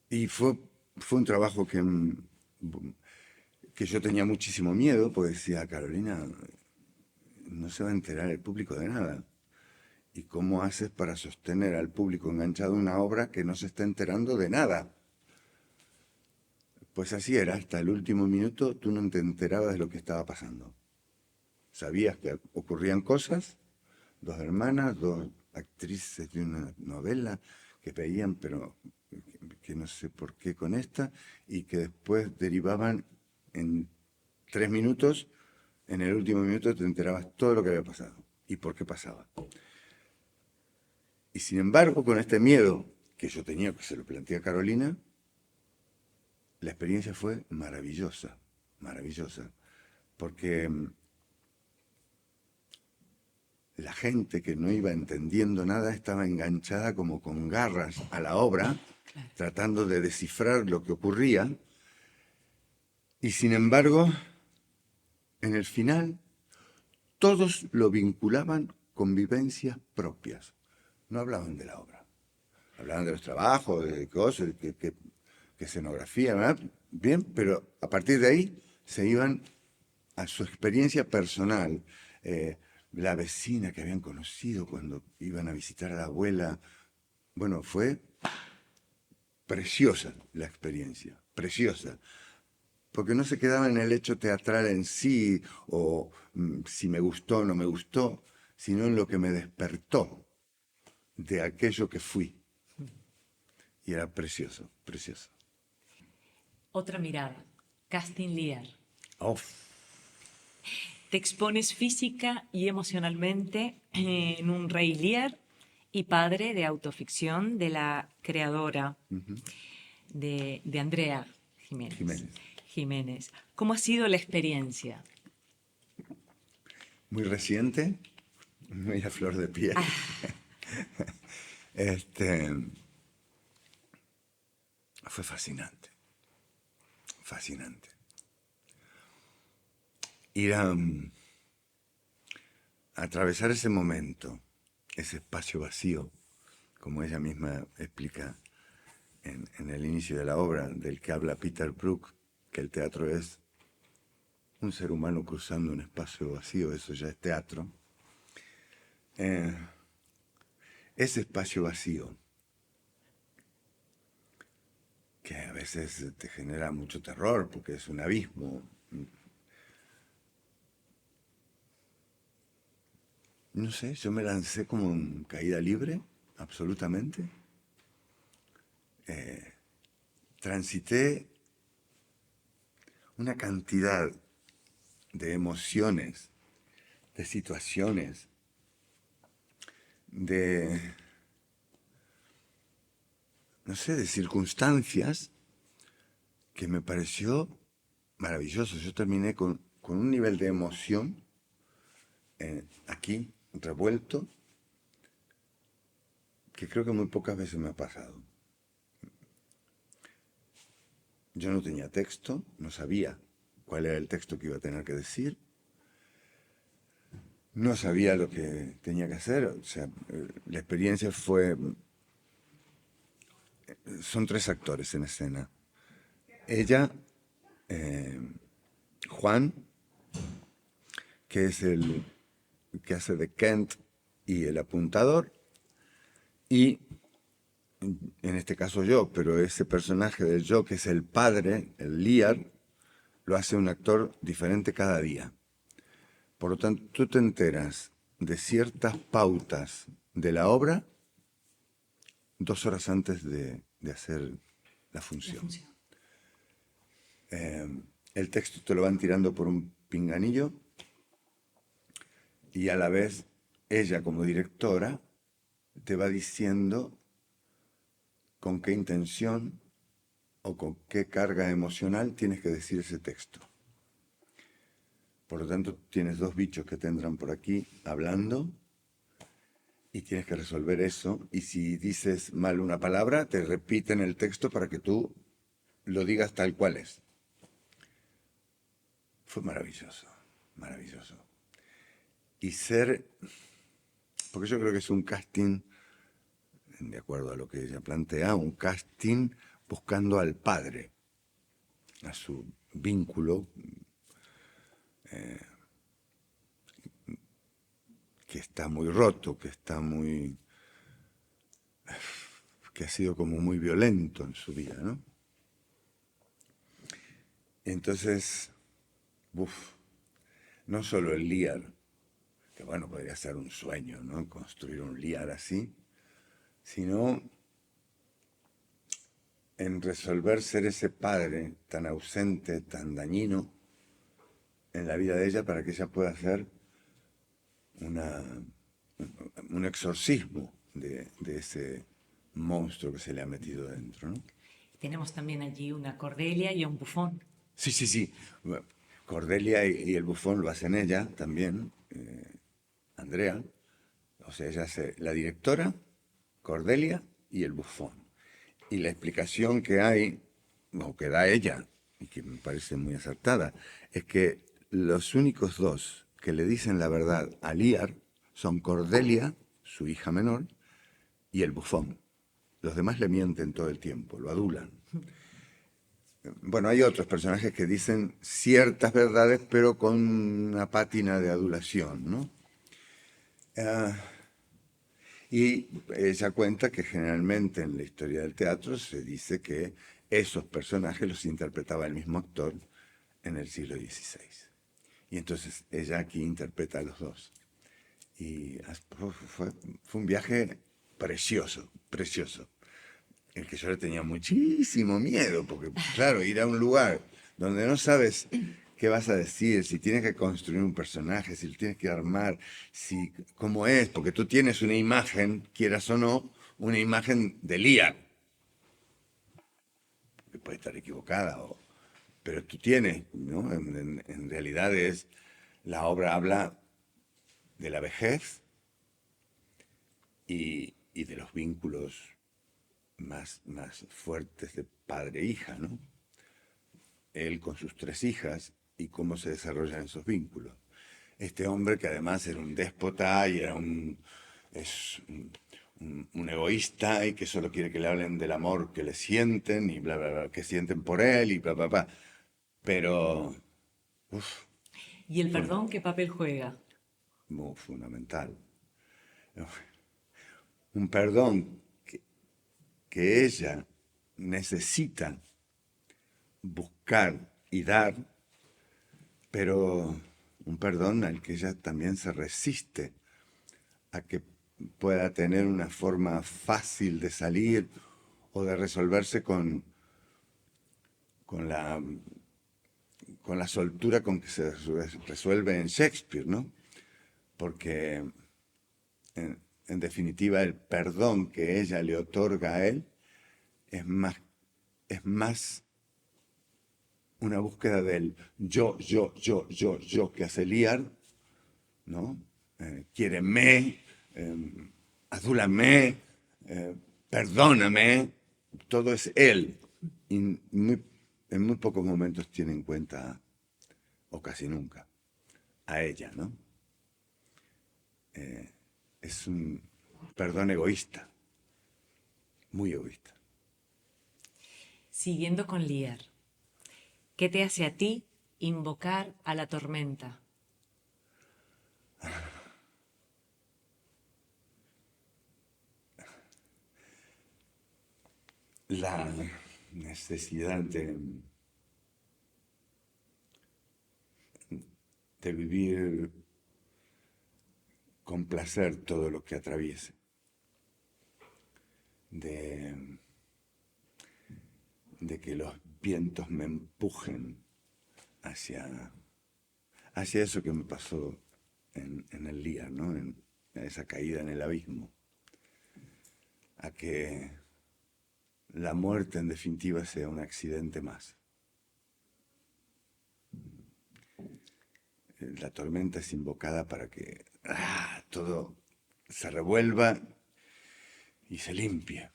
Y fue un trabajo que yo tenía muchísimo miedo, porque decía, Carolina, no se va a enterar el público de nada. ¿Y cómo haces para sostener al público enganchado a una obra que no se está enterando de nada? Pues así era, hasta el último minuto tú no te enterabas de lo que estaba pasando. Sabías que ocurrían cosas, dos hermanas, dos actrices de una novela que veían, pero que no sé por qué con esta, y que después derivaban en 3 minutos, en el último minuto te enterabas todo lo que había pasado y por qué pasaba. Y sin embargo, con este miedo que yo tenía, que se lo planteé a Carolina, la experiencia fue maravillosa, maravillosa, porque la gente que no iba entendiendo nada estaba enganchada como con garras a la obra, tratando de descifrar lo que ocurría, y sin embargo, en el final, todos lo vinculaban con vivencias propias. No hablaban de la obra, hablaban de los trabajos, de cosas, que escenografía, ¿verdad? Bien, pero a partir de ahí se iban a su experiencia personal. La vecina que habían conocido cuando iban a visitar a la abuela. Bueno, fue preciosa la experiencia, preciosa. Porque no se quedaba en el hecho teatral en sí, o si me gustó o no me gustó, sino en lo que me despertó de aquello que fui. Y era precioso, precioso. Otra mirada, Casting Lear. Oh. Te expones física y emocionalmente en un rey Lear y padre de autoficción de la creadora de Andrea Jiménez. ¿Cómo ha sido la experiencia? Muy reciente, muy a flor de piel. Fue fascinante, fascinante. Ir a atravesar ese momento, ese espacio vacío, como ella misma explica en el inicio de la obra, del que habla Peter Brook, que el teatro es un ser humano cruzando un espacio vacío, eso ya es teatro. Ese espacio vacío, que a veces te genera mucho terror, porque es un abismo. No sé, yo me lancé como en caída libre, absolutamente. Transité una cantidad de emociones, de situaciones, no sé, de circunstancias que me pareció maravilloso. Yo terminé con un nivel de emoción aquí, revuelto, que creo que muy pocas veces me ha pasado. Yo no tenía texto, no sabía cuál era el texto que iba a tener que decir, no sabía lo que tenía que hacer, o sea, la experiencia fue... Son 3 actores en escena. Ella, Juan, que es el que hace de Kent y el apuntador, y en este caso yo, pero ese personaje del yo, que es el padre, el Lear, lo hace un actor diferente cada día. Por lo tanto, tú te enteras de ciertas pautas de la obra 2 horas antes de hacer la función. El texto te lo van tirando por un pinganillo y a la vez ella como directora te va diciendo con qué intención o con qué carga emocional tienes que decir ese texto. Por lo tanto, tienes 2 bichos que te entran por aquí hablando y tienes que resolver eso. Y si dices mal una palabra, te repiten el texto para que tú lo digas tal cual es. Fue maravilloso, maravilloso. Y porque yo creo que es un casting, de acuerdo a lo que ella plantea, un casting buscando al padre, a su vínculo que está muy roto, que ha sido como muy violento en su vida, ¿no? Entonces, no solo el Lear, que bueno, podría ser un sueño, ¿no? Construir un Lear así, sino en resolver ser ese padre tan ausente, tan dañino en la vida de ella para que ella pueda hacer un exorcismo de ese monstruo que se le ha metido dentro, ¿no? Tenemos también allí una Cordelia y un bufón. Sí, sí, sí. Cordelia y el bufón lo hacen ella también, Andrea. O sea, ella hace la directora, Cordelia y el bufón. Y la explicación que hay, o que da ella, y que me parece muy acertada, es que los únicos dos que le dicen la verdad a Lear son Cordelia, su hija menor, y el bufón. Los demás le mienten todo el tiempo, lo adulan. Bueno, hay otros personajes que dicen ciertas verdades, pero con una pátina de adulación, ¿no? Y ella cuenta que generalmente en la historia del teatro se dice que esos personajes los interpretaba el mismo actor en el siglo XVI. Y entonces ella aquí interpreta a los dos. Y fue un viaje precioso, precioso. El que yo le tenía muchísimo miedo, porque claro, ir a un lugar donde no sabes qué vas a decir, si tienes que construir un personaje, si lo tienes que armar, si cómo es, porque tú tienes una imagen, quieras o no, una imagen de Lear, que puede estar equivocada, pero tú tienes, ¿no? En realidad la obra habla de la vejez y de los vínculos más fuertes de padre e hija, ¿no? Él con sus 3 hijas y cómo se desarrollan esos vínculos. Este hombre que además era un déspota y es un egoísta y que solo quiere que le hablen del amor que le sienten y bla, bla, bla, que sienten por él y bla, bla, bla. Pero, ¿Y el perdón qué papel juega? muy fundamental. Un perdón que ella necesita buscar y dar, pero un perdón al que ella también se resiste a que pueda tener una forma fácil de salir o de resolverse con la, con la soltura con que se resuelve en Shakespeare, ¿no? Porque en definitiva el perdón que ella le otorga a él es más una búsqueda del yo que hace Lear, ¿no? Quiéreme, adúlame, perdóname, todo es él. Y en muy pocos momentos tiene en cuenta, o casi nunca, a ella, ¿no? Es un perdón egoísta, muy egoísta. Siguiendo con Lear, ¿qué te hace a ti invocar a la tormenta? La necesidad de vivir con placer todo lo que atraviese, de que los vientos me empujen hacia eso que me pasó en el día, ¿no? En esa caída en el abismo, a que la muerte en definitiva sea un accidente más. La tormenta es invocada para que todo se revuelva y se limpie,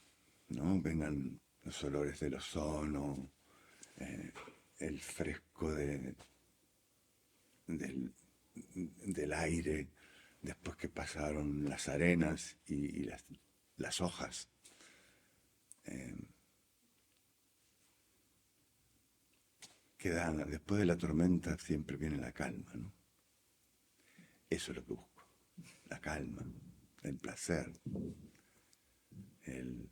¿no? Vengan los olores del ozono, el fresco del aire, después que pasaron las arenas y las hojas. Después de la tormenta siempre viene la calma, ¿no? Eso es lo que busco, la calma, el placer, el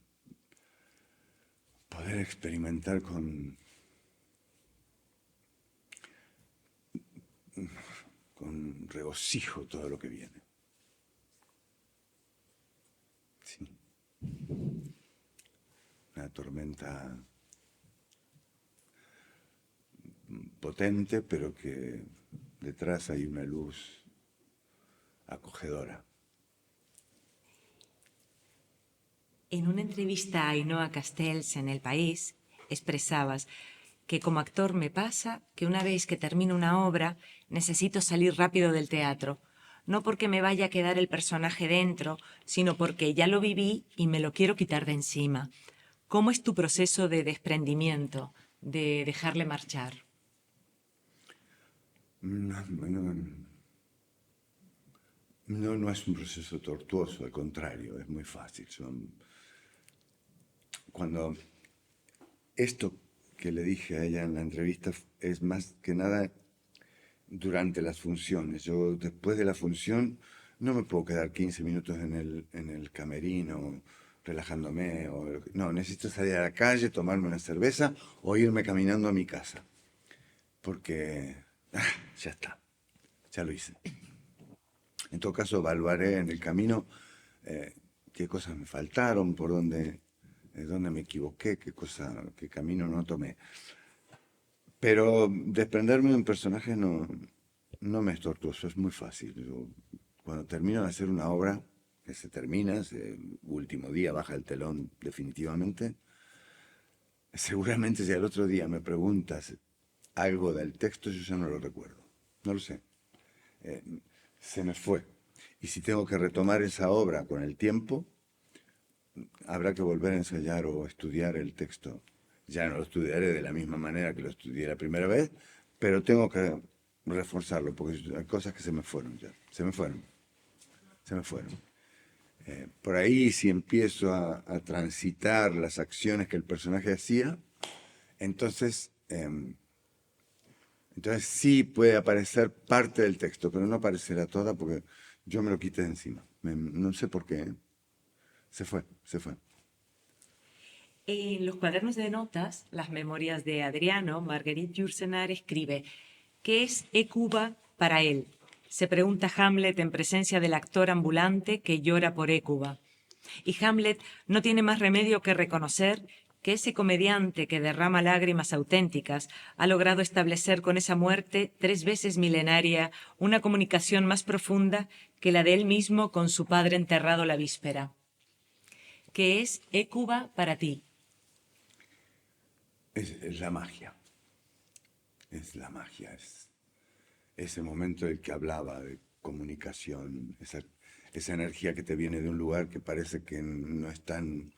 poder experimentar con regocijo todo lo que viene. Sí. Una tormenta potente, pero que detrás hay una luz acogedora. En una entrevista a Ainhoa Castells en El País, expresabas que como actor me pasa que una vez que termino una obra necesito salir rápido del teatro, no porque me vaya a quedar el personaje dentro, sino porque ya lo viví y me lo quiero quitar de encima. ¿Cómo es tu proceso de desprendimiento, de dejarle marchar? No es un proceso tortuoso, al contrario, es muy fácil. Cuando esto que le dije a ella en la entrevista es más que nada durante las funciones. Yo después de la función no me puedo quedar 15 minutos en el camerino relajándome. No, necesito salir a la calle, tomarme una cerveza o irme caminando a mi casa. Porque ya está, ya lo hice. En todo caso, evaluaré en el camino qué cosas me faltaron, por dónde me equivoqué, qué camino no tomé. Pero desprenderme de un personaje no me es tortuoso, es muy fácil. Cuando termino de hacer una obra, que se termina, último día baja el telón definitivamente, seguramente si al otro día me preguntas algo del texto, yo ya no lo recuerdo, no lo sé. Se me fue. Y si tengo que retomar esa obra con el tiempo, habrá que volver a ensayar o estudiar el texto. Ya no lo estudiaré de la misma manera que lo estudié la primera vez, pero tengo que reforzarlo, porque hay cosas que se me fueron ya. Se me fueron. Por ahí, si empiezo a transitar las acciones que el personaje hacía, entonces sí puede aparecer parte del texto, pero no aparecerá toda porque yo me lo quité de encima. No sé por qué. Se fue. En los cuadernos de notas, las memorias de Adriano, Marguerite Yourcenar escribe: ¿qué es Hécuba para él? Se pregunta Hamlet en presencia del actor ambulante que llora por Hécuba. Y Hamlet no tiene más remedio que reconocer que ese comediante que derrama lágrimas auténticas ha logrado establecer con esa muerte 3 veces milenaria una comunicación más profunda que la de él mismo con su padre enterrado la víspera. ¿Qué es Hécuba para ti? Es la magia. Es la magia. Es ese momento del que hablaba, de comunicación, esa energía que te viene de un lugar que parece que no están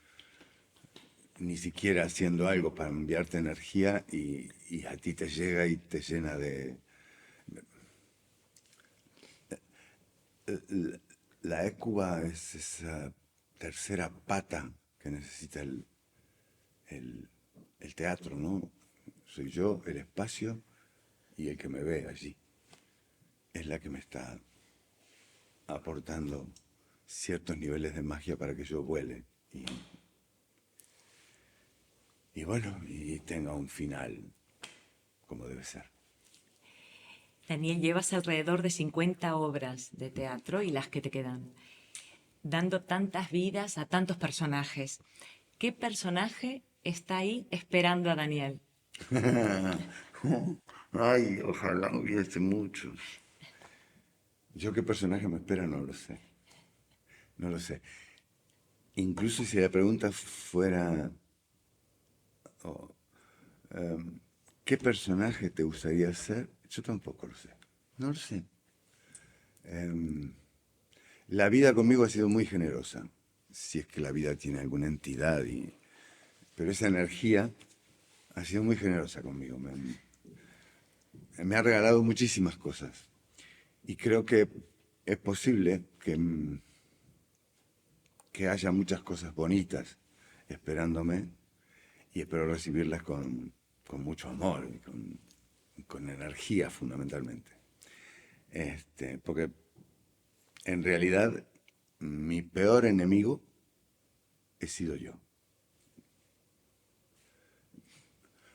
ni siquiera haciendo algo para enviarte energía y a ti te llega y te llena de... La écuba es esa tercera pata que necesita el teatro, ¿no? Soy yo, el espacio y el que me ve allí. Es la que me está aportando ciertos niveles de magia para que yo vuele y bueno, y tenga un final como debe ser. Daniel, llevas alrededor de 50 obras de teatro y las que te quedan, dando tantas vidas a tantos personajes. ¿Qué personaje está ahí esperando a Daniel? Ay, ojalá hubiese muchos. Yo qué personaje me espera no lo sé. No lo sé. Incluso si la pregunta fuera, oh, ¿qué personaje te gustaría ser? Yo tampoco lo sé. No lo sé. La vida conmigo ha sido muy generosa, si es que la vida tiene alguna entidad, pero esa energía ha sido muy generosa conmigo. Me ha regalado muchísimas cosas. Y creo que es posible que haya muchas cosas bonitas esperándome y espero recibirlas con mucho amor y con energía fundamentalmente. Porque en realidad mi peor enemigo he sido yo.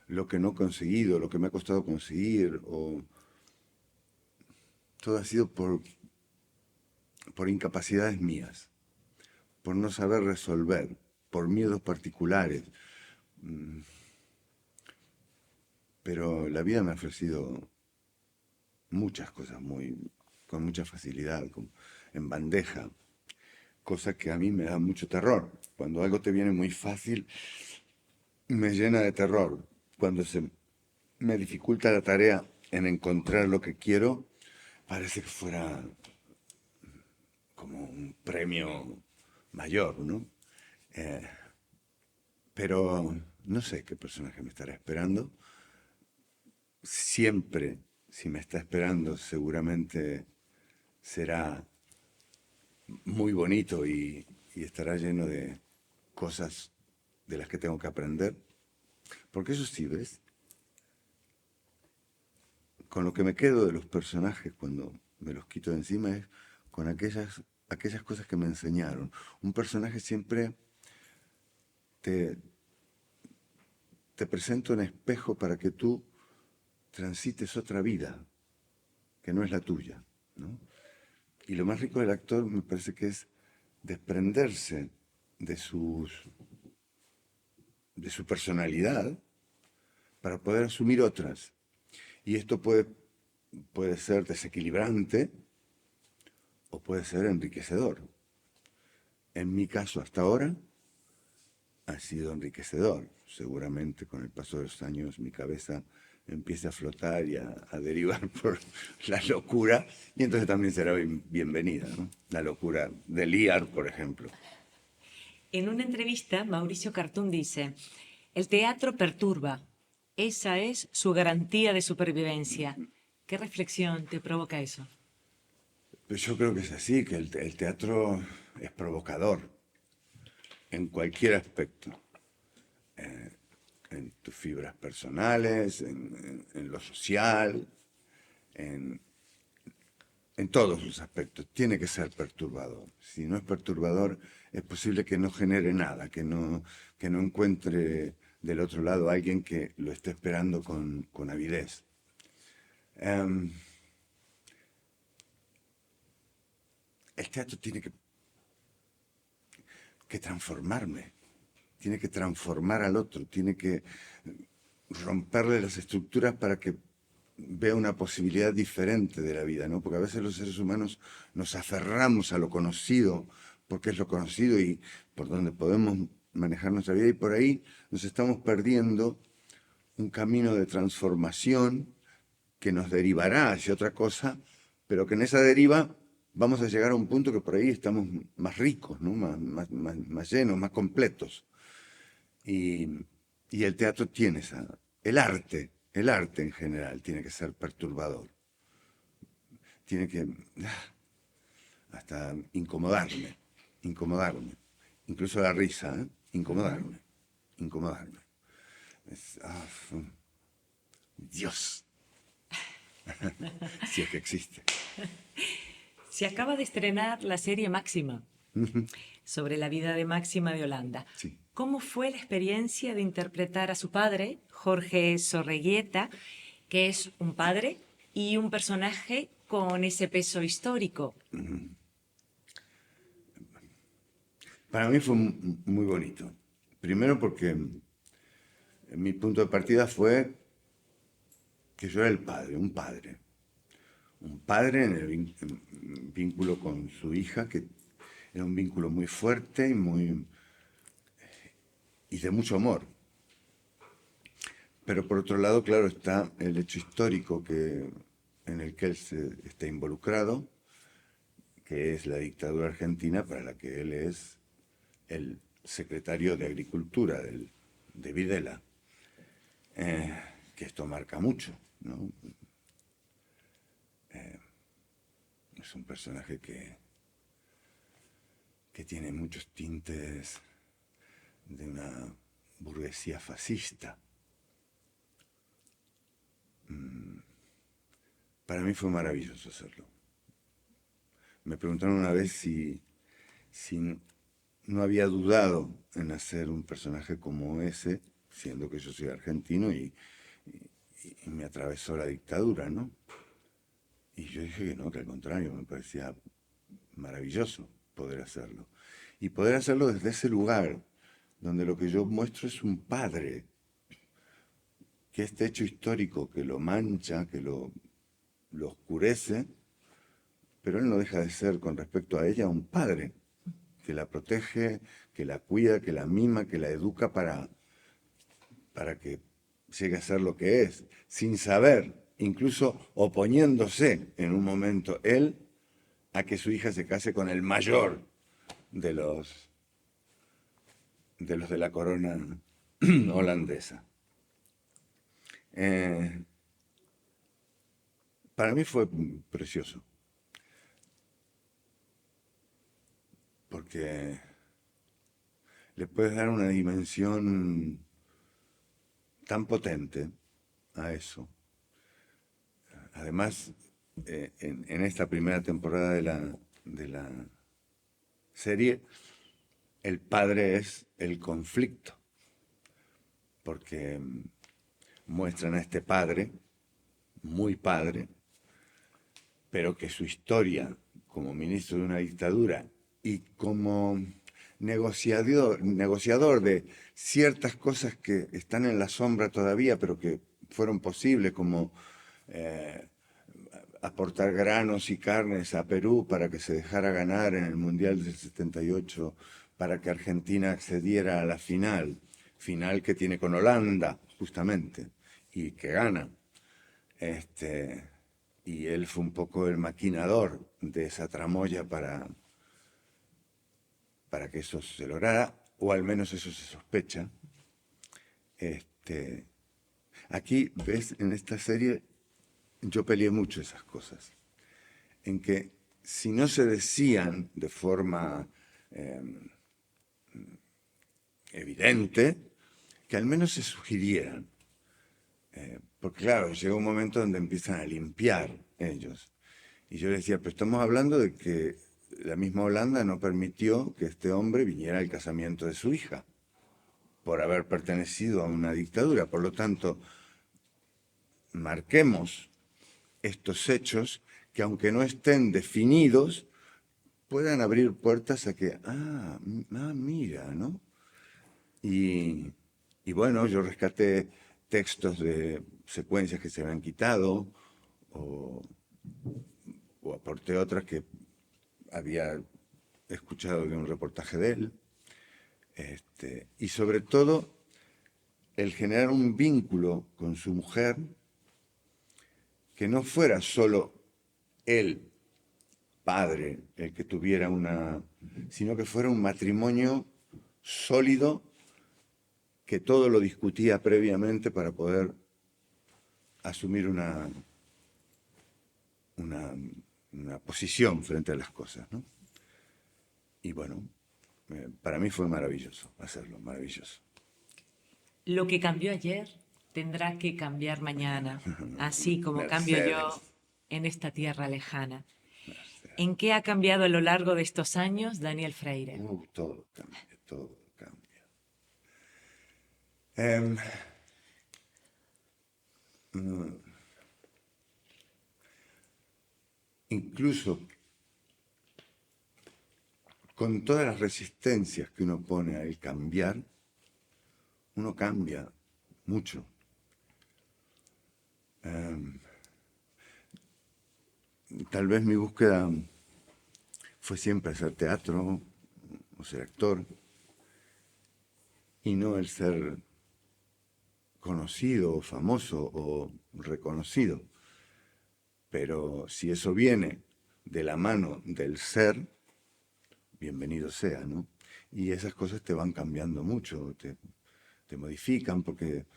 Lo que no he conseguido, lo que me ha costado conseguir, todo ha sido por incapacidades mías, por no saber resolver, por miedos particulares. Pero la vida me ha ofrecido muchas cosas con mucha facilidad, en bandeja, cosa que a mí me da mucho terror. Cuando algo te viene muy fácil, me llena de terror. Cuando se me dificulta la tarea en encontrar lo que quiero, parece que fuera como un premio mayor, ¿no? Pero no sé qué personaje me estará esperando. Siempre, si me está esperando, seguramente será muy bonito y estará lleno de cosas de las que tengo que aprender. Porque eso sí, ¿ves? Con lo que me quedo de los personajes cuando me los quito de encima es con aquellas cosas que me enseñaron. Un personaje siempre te, te presenta un espejo para que tú transites otra vida, que no es la tuya, ¿no? Y lo más rico del actor me parece que es desprenderse de de su personalidad para poder asumir otras. Y esto puede ser desequilibrante o puede ser enriquecedor. En mi caso, hasta ahora, ha sido enriquecedor. Seguramente con el paso de los años mi cabeza empiece a flotar y a derivar por la locura, y entonces también será bienvenida, ¿no? La locura de Liar, por ejemplo. En una entrevista, Mauricio Cartún dice, el teatro perturba, esa es su garantía de supervivencia. ¿Qué reflexión te provoca eso? Pues yo creo que es así, que el teatro es provocador en cualquier aspecto, en tus fibras personales, en lo social, en, en todos los aspectos. Tiene que ser perturbador. Si no es perturbador, es posible que no genere nada, que no encuentre del otro lado a alguien que lo esté esperando con avidez. El teatro tiene que transformarme, tiene que transformar al otro, tiene que romperle las estructuras para que vea una posibilidad diferente de la vida, ¿no? Porque a veces los seres humanos nos aferramos a lo conocido, porque es lo conocido y por donde podemos manejar nuestra vida, y por ahí nos estamos perdiendo un camino de transformación que nos derivará hacia otra cosa, pero que en esa deriva vamos a llegar a un punto que por ahí estamos más ricos, ¿no? Más llenos, más completos. Y, y el teatro tiene el arte en general tiene que ser perturbador. Tiene que hasta incomodarme. Incluso la risa, ¿eh? Incomodarme. Es, Dios, si es que existe. Se acaba de estrenar la serie Máxima, sobre la vida de Máxima de Holanda. Sí. ¿Cómo fue la experiencia de interpretar a su padre, Jorge Sorreguieta, que es un padre y un personaje con ese peso histórico? Para mí fue muy bonito. Primero porque mi punto de partida fue que yo era el padre, un padre. Un padre en el vínculo con su hija, que era un vínculo muy fuerte y de mucho amor. Pero por otro lado, claro, está el hecho histórico en el que él está involucrado, que es la dictadura argentina, para la que él es el secretario de Agricultura de Videla. que esto marca mucho, ¿no? Es un personaje que tiene muchos tintes de una burguesía fascista. Para mí fue maravilloso hacerlo. Me preguntaron una vez si no había dudado en hacer un personaje como ese, siendo que yo soy argentino y me atravesó la dictadura, ¿no? Y yo dije que no, que al contrario, me parecía maravilloso poder hacerlo. Y poder hacerlo desde ese lugar, donde lo que yo muestro es un padre, que este hecho histórico que lo mancha, que lo oscurece, pero él no deja de ser con respecto a ella un padre, que la protege, que la cuida, que la mima, que la educa para que llegue a ser lo que es, sin saber, incluso oponiéndose en un momento él a que su hija se case con el mayor de los de la corona holandesa. Para mí fue precioso, porque le puedes dar una dimensión tan potente a eso. Además, en esta primera temporada de la serie, el padre es el conflicto, porque muestran a este padre, muy padre, pero que su historia como ministro de una dictadura y como negociador de ciertas cosas que están en la sombra todavía, pero que fueron posibles, como aportar granos y carnes a Perú para que se dejara ganar en el Mundial del 78, para que Argentina accediera a la final que tiene con Holanda, justamente, y que gana. Y él fue un poco el maquinador de esa tramoya para que eso se lograra, o al menos eso se sospecha. Aquí, ves, en esta serie yo peleé mucho esas cosas, en que si no se decían de forma evidente, que al menos se sugirieran. Porque claro, llega un momento donde empiezan a limpiar ellos. Y yo decía, pero estamos hablando de que la misma Holanda no permitió que este hombre viniera al casamiento de su hija, por haber pertenecido a una dictadura. Por lo tanto, marquemos estos hechos que aunque no estén definidos, puedan abrir puertas a que, mira, ¿no? Y bueno, yo rescaté textos de secuencias que se habían quitado o aporté otras que había escuchado de un reportaje de él. Y sobre todo, el generar un vínculo con su mujer que no fuera solo él, padre, el que tuviera sino que fuera un matrimonio sólido que todo lo discutía previamente para poder asumir una posición frente a las cosas, ¿no? Y bueno, para mí fue maravilloso hacerlo, maravilloso. Lo que cambió ayer tendrá que cambiar mañana, así como cambio yo Mercedes. en esta tierra lejana. ¿En qué ha cambiado a lo largo de estos años Daniel Freire? Todo cambia, todo cambia. Em, incluso con todas las resistencias que uno pone al cambiar, uno cambia mucho. Tal vez mi búsqueda fue siempre hacer teatro o ser actor y no el ser conocido o famoso o reconocido. Pero si eso viene de la mano del ser, bienvenido sea, ¿no? Y esas cosas te van cambiando mucho, te modifican porque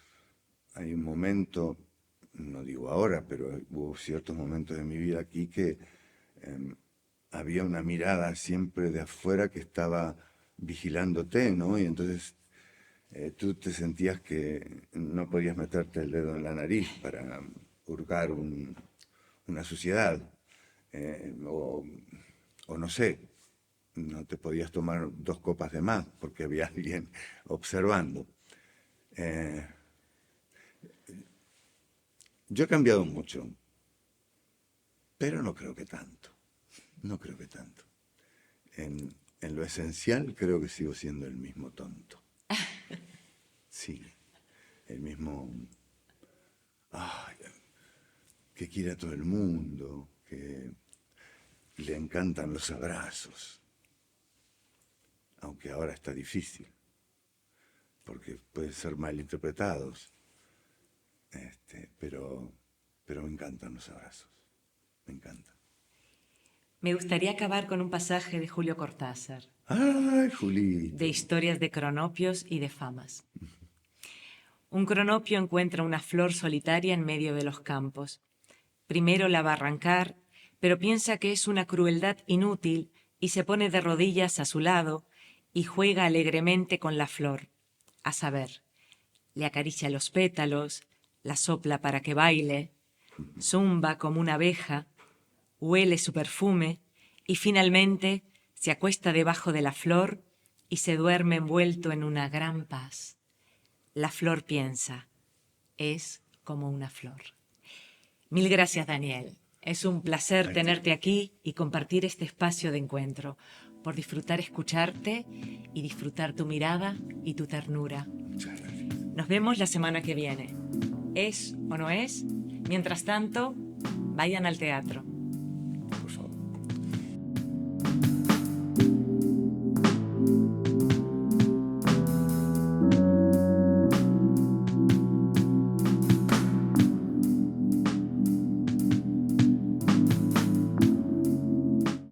hay un momento, no digo ahora, pero hubo ciertos momentos de mi vida aquí que había una mirada siempre de afuera que estaba vigilándote, ¿no? Y entonces tú te sentías que no podías meterte el dedo en la nariz para hurgar una suciedad, o no sé, no te podías tomar 2 copas de más porque había alguien observando. Yo he cambiado mucho, pero no creo que tanto. No creo que tanto. En lo esencial creo que sigo siendo el mismo tonto. Sí, el mismo que quiere a todo el mundo, que le encantan los abrazos. Aunque ahora está difícil, porque pueden ser mal interpretados. Pero me encantan los abrazos, me encantan. Me gustaría acabar con un pasaje de Julio Cortázar, ¡Ay, Julito! de historias de cronopios y de famas. Un cronopio encuentra una flor solitaria en medio de los campos. Primero la va a arrancar, pero piensa que es una crueldad inútil y se pone de rodillas a su lado y juega alegremente con la flor. A saber, le acaricia los pétalos, la sopla para que baile, zumba como una abeja, huele su perfume y finalmente se acuesta debajo de la flor y se duerme envuelto en una gran paz. La flor piensa, es como una flor. Mil gracias, Daniel. Es un placer tenerte aquí y compartir este espacio de encuentro, por disfrutar escucharte y disfrutar tu mirada y tu ternura. Muchas gracias. Nos vemos la semana que viene. ¿Es o no es? Mientras tanto, vayan al teatro.